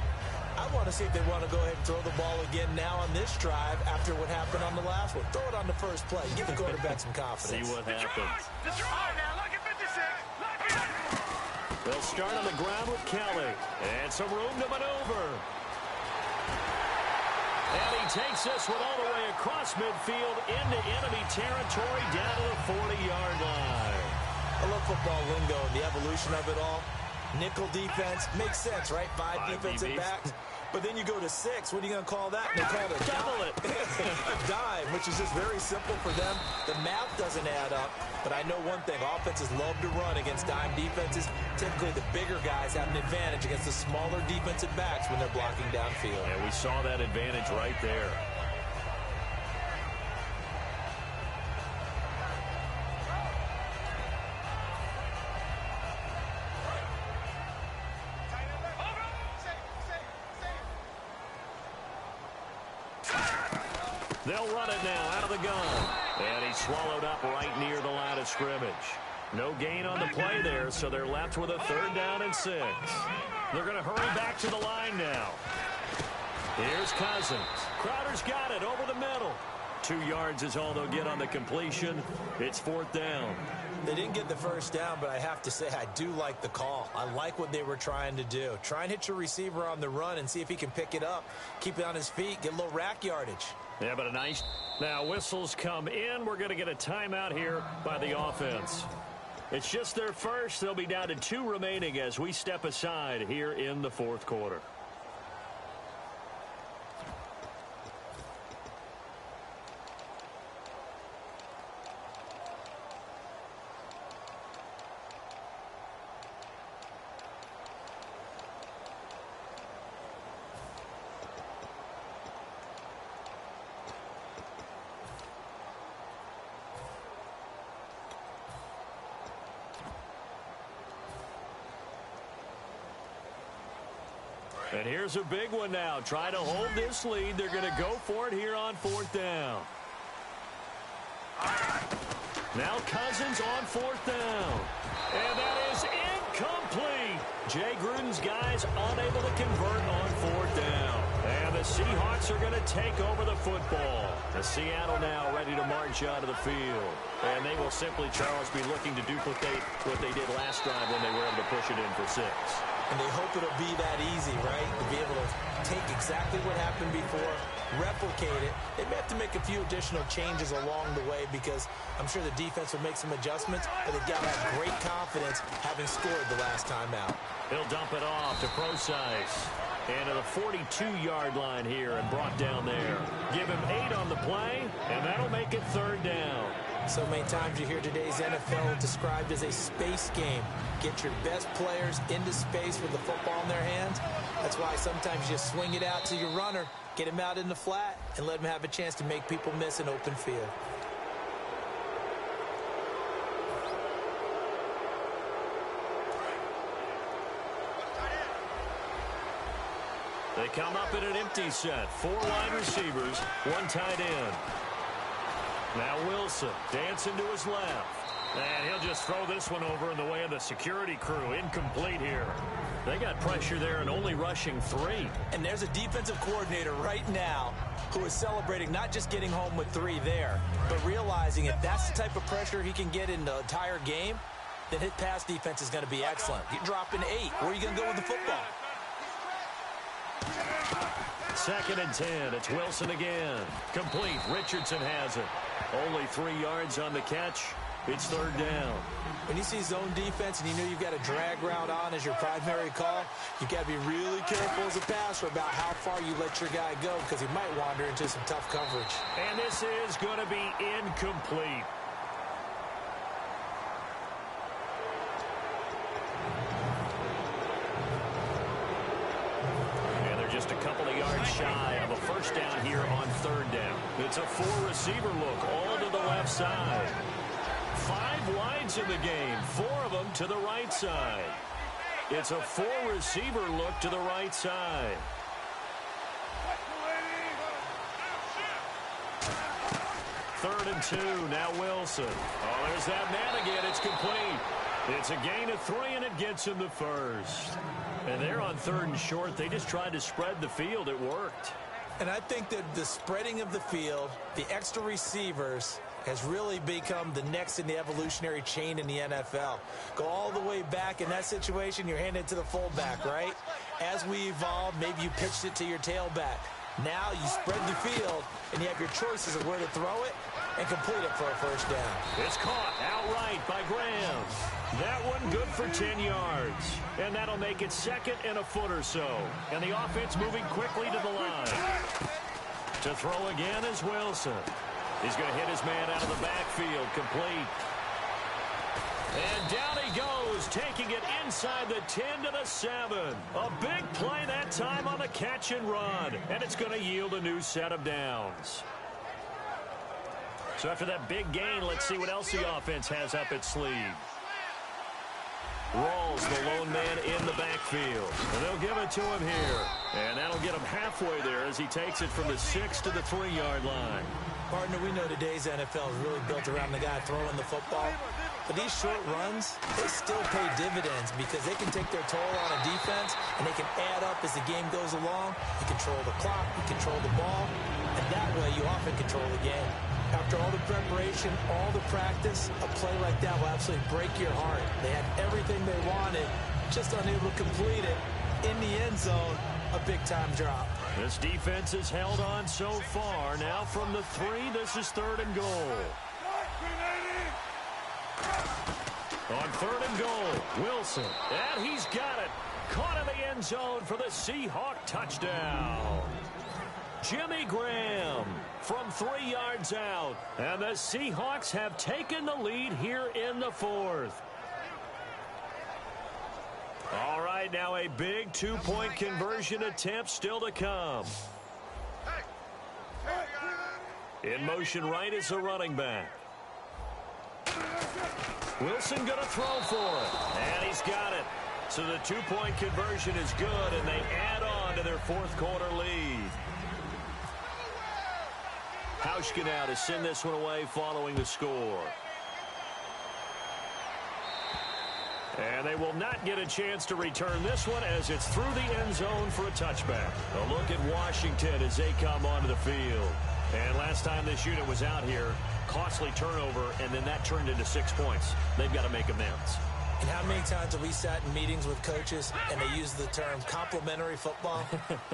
I want to see if they want to go ahead and throw the ball again now on this drive after what happened on the last one. Throw it on the first play. Give the quarterback some confidence. See what happens. Now look at 56. Look at it. They'll start on the ground with Kelly. And some room to maneuver. And he takes this one all the way across midfield into enemy territory down to the 40-yard line. I love football lingo and the evolution of it all. Nickel defense makes sense, right? Five defensive DBs. backs. But then you go to 6. What are you going to call that? They call it a Double it. a dime, which is just very simple for them. The math doesn't add up. But I know one thing. Offenses love to run against dime defenses. Typically, the bigger guys have an advantage against the smaller defensive backs when they're blocking downfield. And we saw that advantage right there. They'll run it now out of the gun. And he's swallowed up right near the line of scrimmage. No gain on the play there, so they're left with a 3rd down and 6. They're going to hurry back to the line now. Here's Cousins. Crowder's got it over the middle. 2 yards is all they'll get on the completion. It's 4th down. They didn't get the 1st down, but I have to say I do like the call. I like what they were trying to do. Try and hit your receiver on the run and see if he can pick it up. Keep it on his feet. Get a little rack yardage. Yeah, but a nice... Now, whistles come in. We're going to get a timeout here by the offense. It's just their first. They'll be down to 2 remaining as we step aside here in the 4th quarter. And here's a big one now. Trying to hold this lead. They're going to go for it here on 4th down. Now Cousins on 4th down. And that is incomplete. Jay Gruden's guys unable to convert on 4th down. And the Seahawks are going to take over the football. The Seattle now ready to march out of the field. And they will simply, Charles, be looking to duplicate what they did last drive when they were able to push it in for 6. And they hope it'll be that easy, right? To be able to take exactly what happened before, replicate it. They may have to make a few additional changes along the way because I'm sure the defense will make some adjustments, but they've got to have great confidence having scored the last time out. He'll dump it off to Procise. And to the 42-yard line here and brought down there. Give him 8 on the play, and that'll make it 3rd down. So many times you hear today's NFL described as a space game. Get your best players into space with the football in their hands. That's why sometimes you just swing it out to your runner, get him out in the flat, and let him have a chance to make people miss an open field. They come up in an empty set. 4 wide receivers, 1 tight end. Now Wilson dancing to his left. And he'll just throw this one over in the way of the security crew. Incomplete here. They got pressure there and only rushing 3. And there's a defensive coordinator right now who is celebrating not just getting home with 3 there, but realizing if that's the type of pressure he can get in the entire game, then his pass defense is going to be excellent. You're dropping 8. Where are you going to go with the football? 2nd and 10. It's Wilson again. Complete. Richardson has it. Only 3 yards on the catch. It's 3rd down. When you see zone defense and you know you've got a drag route on as your primary call, you've got to be really careful as a passer about how far you let your guy go because he might wander into some tough coverage. And this is going to be incomplete. Just a couple of yards shy of a 1st down here on 3rd down. It's a 4-receiver look all to the left side. 5 wides in the game, 4 of them to the right side. It's a 4-receiver look to the right side. Third and 2, now Wilson. Oh, there's that man again. It's complete. It's a gain of 3, and it gets him the 1st. And they're on 3rd and short. They just tried to spread the field. It worked. And I think that the spreading of the field, the extra receivers, has really become the next in the evolutionary chain in the NFL. Go all the way back in that situation, you're handed it to the fullback, right? As we evolve, maybe you pitched it to your tailback. Now you spread the field, and you have your choices of where to throw it and complete it for a 1st down. It's caught outright by Graham. That one good for 10 yards. And that'll make it 2nd and a foot or so. And the offense moving quickly to the line. To throw again is Wilson. He's going to hit his man out of the backfield. Complete. And down he goes, taking it inside the 10 to the 7. A big play that time on the catch and run. And it's going to yield a new set of downs. So after that big gain, let's see what else the offense has up its sleeve. Rawls, the lone man in the backfield. And they'll give it to him here. And that'll get him halfway there as he takes it from the 6 to the 3-yard line. Partner, we know today's NFL is really built around the guy throwing the football. But these short runs, they still pay dividends because they can take their toll on a defense and they can add up as the game goes along. You control the clock, you control the ball, and that way you often control the game. After all the preparation, all the practice, a play like that will absolutely break your heart. They had everything they wanted, just unable to complete it. In the end zone, a big-time drop. This defense has held on so far. Now from the 3, this is 3rd and goal. On 3rd and goal, Wilson. And he's got it. Caught in the end zone for the Seahawk touchdown. Jimmy Graham from 3 yards out. And the Seahawks have taken the lead here in the 4th. All right, now a big 2-point conversion attempt still to come. In motion right is a running back. Wilson going to throw for it. And he's got it. So the 2-point conversion is good, and they add on on to their fourth quarter lead. Hauschka now to send this one away following the score. And they will not get a chance to return this one as it's through the end zone for a touchback. A look at Washington as they come onto the field. And last time this unit was out here, costly turnover, and then that turned into 6 points. They've got to make amends. And how many times have we sat in meetings with coaches and they use the term complementary football?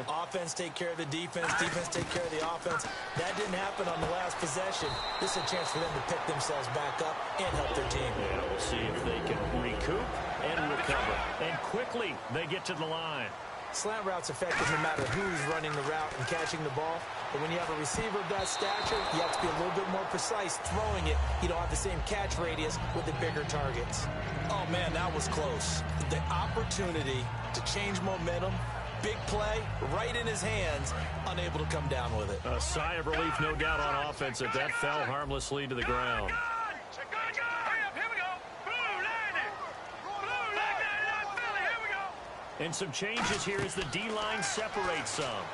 Offense take care of the defense, defense take care of the offense. That didn't happen on the last possession. This is a chance for them to pick themselves back up and help their team. Yeah, we'll see if they can recoup and recover. And quickly, they get to the line. Slant route's effective no matter who's running the route and catching the ball. But when you have a receiver of that stature, you have to be a little bit more precise throwing it. You don't have the same catch radius with the bigger targets. Oh, man, that was close. The opportunity to change momentum, big play, right in his hands, unable to come down with it. A sigh of relief, no doubt, on offense if that fell harmlessly to the ground. And some changes here as the D-line separates some.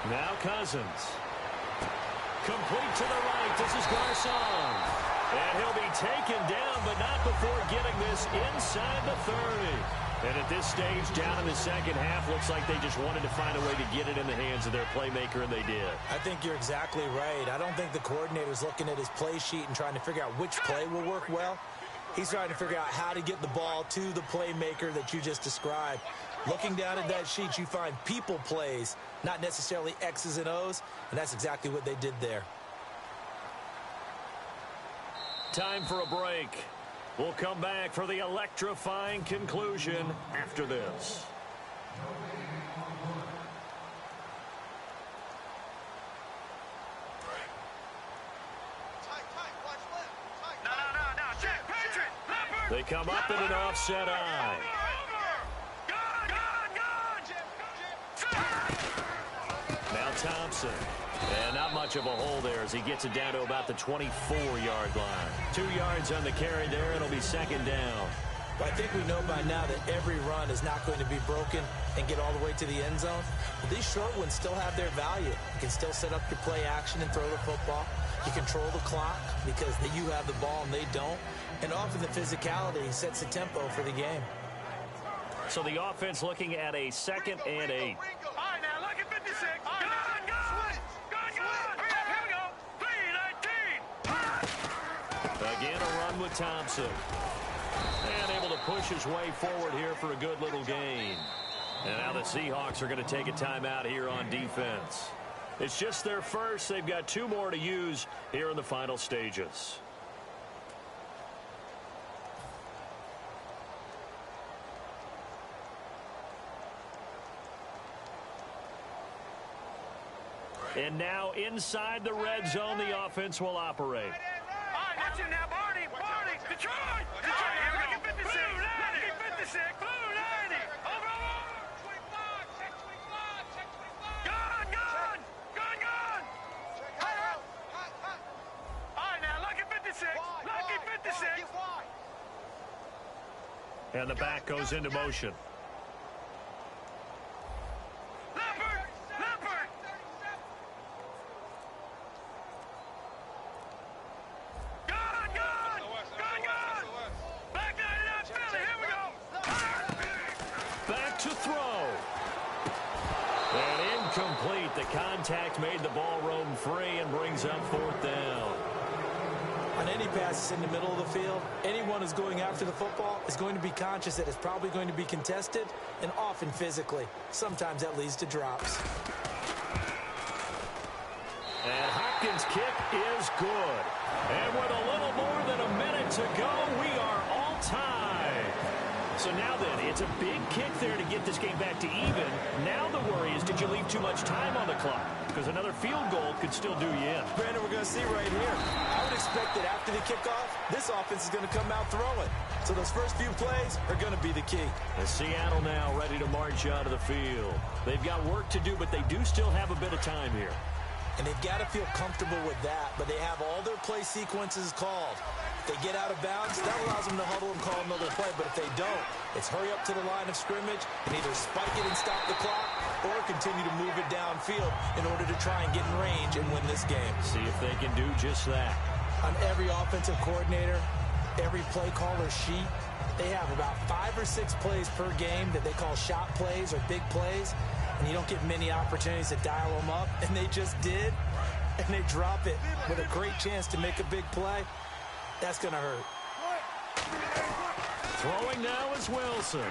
Now Cousins. Complete to the right. This is Garcon. And he'll be taken down, but not before getting this inside the 30. And at this stage, down in the second half, looks like they just wanted to find a way to get it in the hands of their playmaker, and they did. I think you're exactly right. I don't think the coordinator's looking at his play sheet and trying to figure out which play will work well. He's trying to figure out how to get the ball to the playmaker that you just described. Looking down at that sheet, you find people plays, not necessarily X's and O's, and that's exactly what they did there. Time for a break. We'll come back for the electrifying conclusion after this. They come up in an offset eye. Now Thompson. And not much of a hole there as he gets it down to about the 24-yard line. 2 yards on the carry there. It'll be second down. Well, I think we know by now that every run is not going to be broken and get all the way to the end zone. But these short ones still have their value. You can still set up your play action and throw the football. You control the clock because you have the ball and they don't. And often the physicality sets the tempo for the game. So the offense looking at a 2nd and 8. All right, now look at 56. Gun. Here we go. 3-19. Again, a run with Thompson. And able to push his way forward here for a good little gain. And now the Seahawks are going to take a timeout here on defense. It's just their first. They've got 2 more to use here in the final stages. And now inside the red zone, the offense will operate. All right, watch it now, Barney. Detroit. Here we go. 56. 56. Blue 90. Over. 25. Check 25. Check 25. Gun. All right, now look at 56. Lucky 56. And the back goes into motion. Contact made the ball roam free and brings up 4th down. On any passes in the middle of the field, anyone who's going after the football is going to be conscious that it's probably going to be contested and often physically. Sometimes that leads to drops. And Hopkins' kick is good. And with a little more than a minute to go, we are all tied. So now then, it's a big kick there to get this game back to even. Now the worry is, did you leave too much time on the clock? Because another field goal could still do you in. Brandon, we're going to see right here. I would expect that after the kickoff, this offense is going to come out throwing. So those first few plays are going to be the key. And Seattle now ready to march out of the field. They've got work to do, but they do still have a bit of time here. And they've got to feel comfortable with that, but they have all their play sequences called. If they get out of bounds, that allows them to huddle and call another play. But if they don't, it's hurry up to the line of scrimmage and either spike it and stop the clock or continue to move it downfield in order to try and get in range and win this game. See if they can do just that. On every offensive coordinator, every play caller sheet, they have about 5 or 6 plays per game that they call shot plays or big plays, and you don't get many opportunities to dial them up, and they just did, and they drop it with a great chance to make a big play. That's going to hurt. Throwing now is Wilson.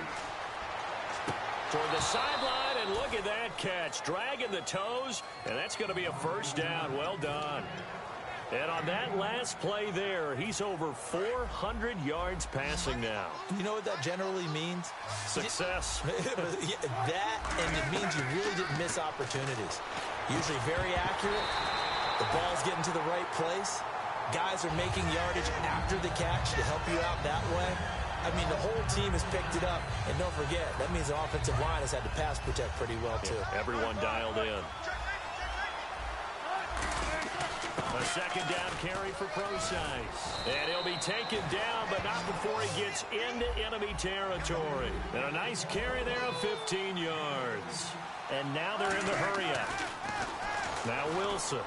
Toward the sideline, and look at that catch. Dragging the toes, and that's going to be a first down. Well done. And on that last play there, he's over 400 yards passing now. You know what that generally means? Success. That, and it means you really didn't miss opportunities. Usually very accurate. The ball's getting to the right place. Guys are making yardage after the catch to help you out that way. I mean, the whole team has picked it up. And don't forget, that means the offensive line has had to pass protect pretty well, too. Yeah, everyone dialed in. A second down carry for Procise. And he'll be taken down, but not before he gets into enemy territory. And a nice carry there of 15 yards. And now they're in the hurry-up. Now Wilson.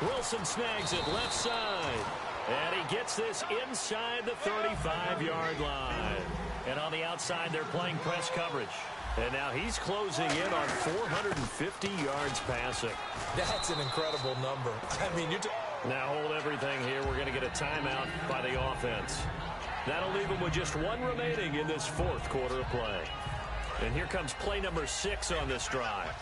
Wilson snags it left side. And he gets this inside the 35-yard line. And on the outside, they're playing press coverage. And now he's closing in on 450 yards passing. That's an incredible number. I mean, now hold everything here. We're going to get a timeout by the offense. That'll leave them with just one remaining in this fourth quarter of play. And here comes play number 6 on this drive.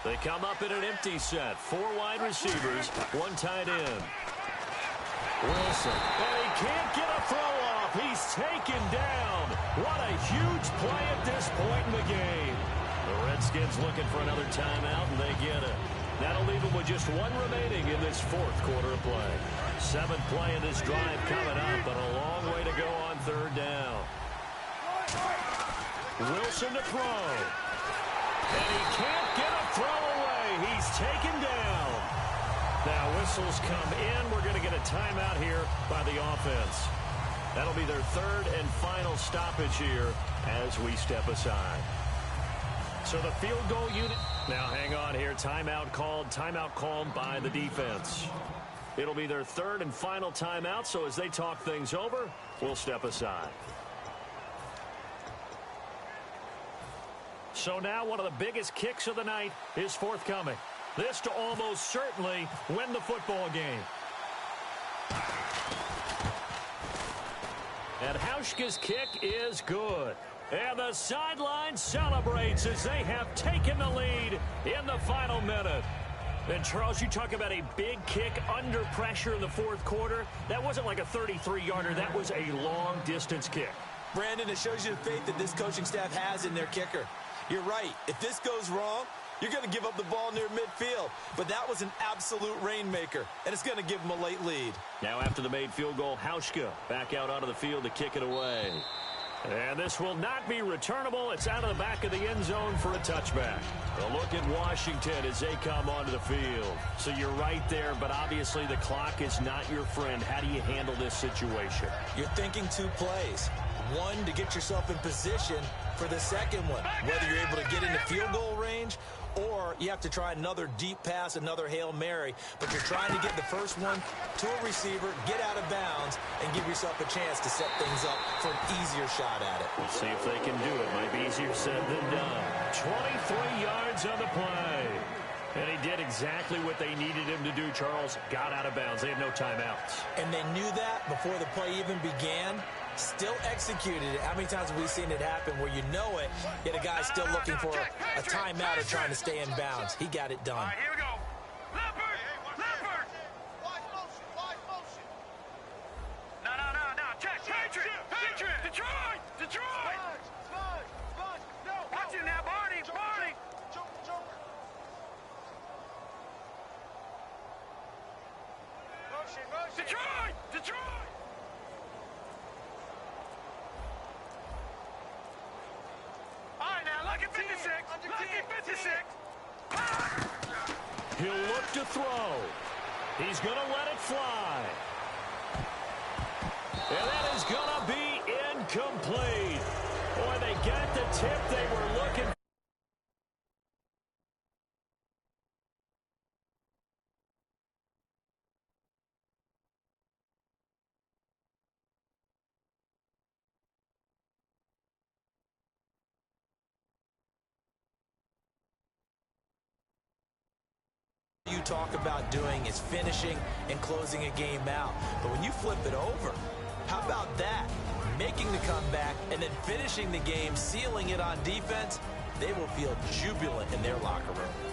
They come up in an empty set. 4 wide receivers, 1 tight end. Wilson, and he can't get a throw off. He's taken down. What a huge play at this point in the game. The Redskins looking for another timeout, and they get it. That'll leave them with just 1 remaining in this fourth quarter of play. 7th play in this drive coming up, but a long way to go on 3rd down. Wilson to throw. And he can't get a throw away. He's taken down. Now whistles come in. We're going to get a timeout here by the offense. That'll be their 3rd and final stoppage here as we step aside. So the field goal unit. Now hang on here. Timeout called by the defense. It'll be their 3rd and final timeout. So as they talk things over, we'll step aside. So now one of the biggest kicks of the night is forthcoming. This to almost certainly win the football game. And Hauschka's kick is good. And the sideline celebrates as they have taken the lead in the final minute. And, Charles, you talk about a big kick under pressure in the fourth quarter. That wasn't like a 33-yarder. That was a long-distance kick. Brandon, it shows you the faith that this coaching staff has in their kicker. You're right. If this goes wrong, you're going to give up the ball near midfield. But that was an absolute rainmaker, and it's going to give them a late lead. Now after the made field goal, Hauschka back out onto the field to kick it away. And this will not be returnable. It's out of the back of the end zone for a touchback. A look at Washington as they come onto the field. So you're right there, but obviously the clock is not your friend. How do you handle this situation? You're thinking 2 plays. 1 to get yourself in position for the second one, whether you're able to get into field goal range or you have to try another deep pass, another Hail Mary, but you're trying to get the first one to a receiver, get out of bounds, and give yourself a chance to set things up for an easier shot at it. We'll see if they can do it. Might be easier said than done. 23 yards on the play. And he did exactly what they needed him to do, Charles. Got out of bounds. They have no timeouts. And they knew that before the play even began. Still executed it. How many times have we seen it happen where you know it, yet a guy's still looking for a timeout or trying to stay in bounds? He got it done. All right, here we go. Leopard! Leopard! No. Check. Patriot! Detroit! Watch it now, Barney! Detroit! All right, now, look at 56. He'll look to throw. He's going to let it fly. And that is going to be incomplete. Boy, they got the tip they were looking for. talk about doing is finishing and closing a game out. But when you flip it over, how about that? Making the comeback and then finishing the game, sealing it on defense, they will feel jubilant in their locker room.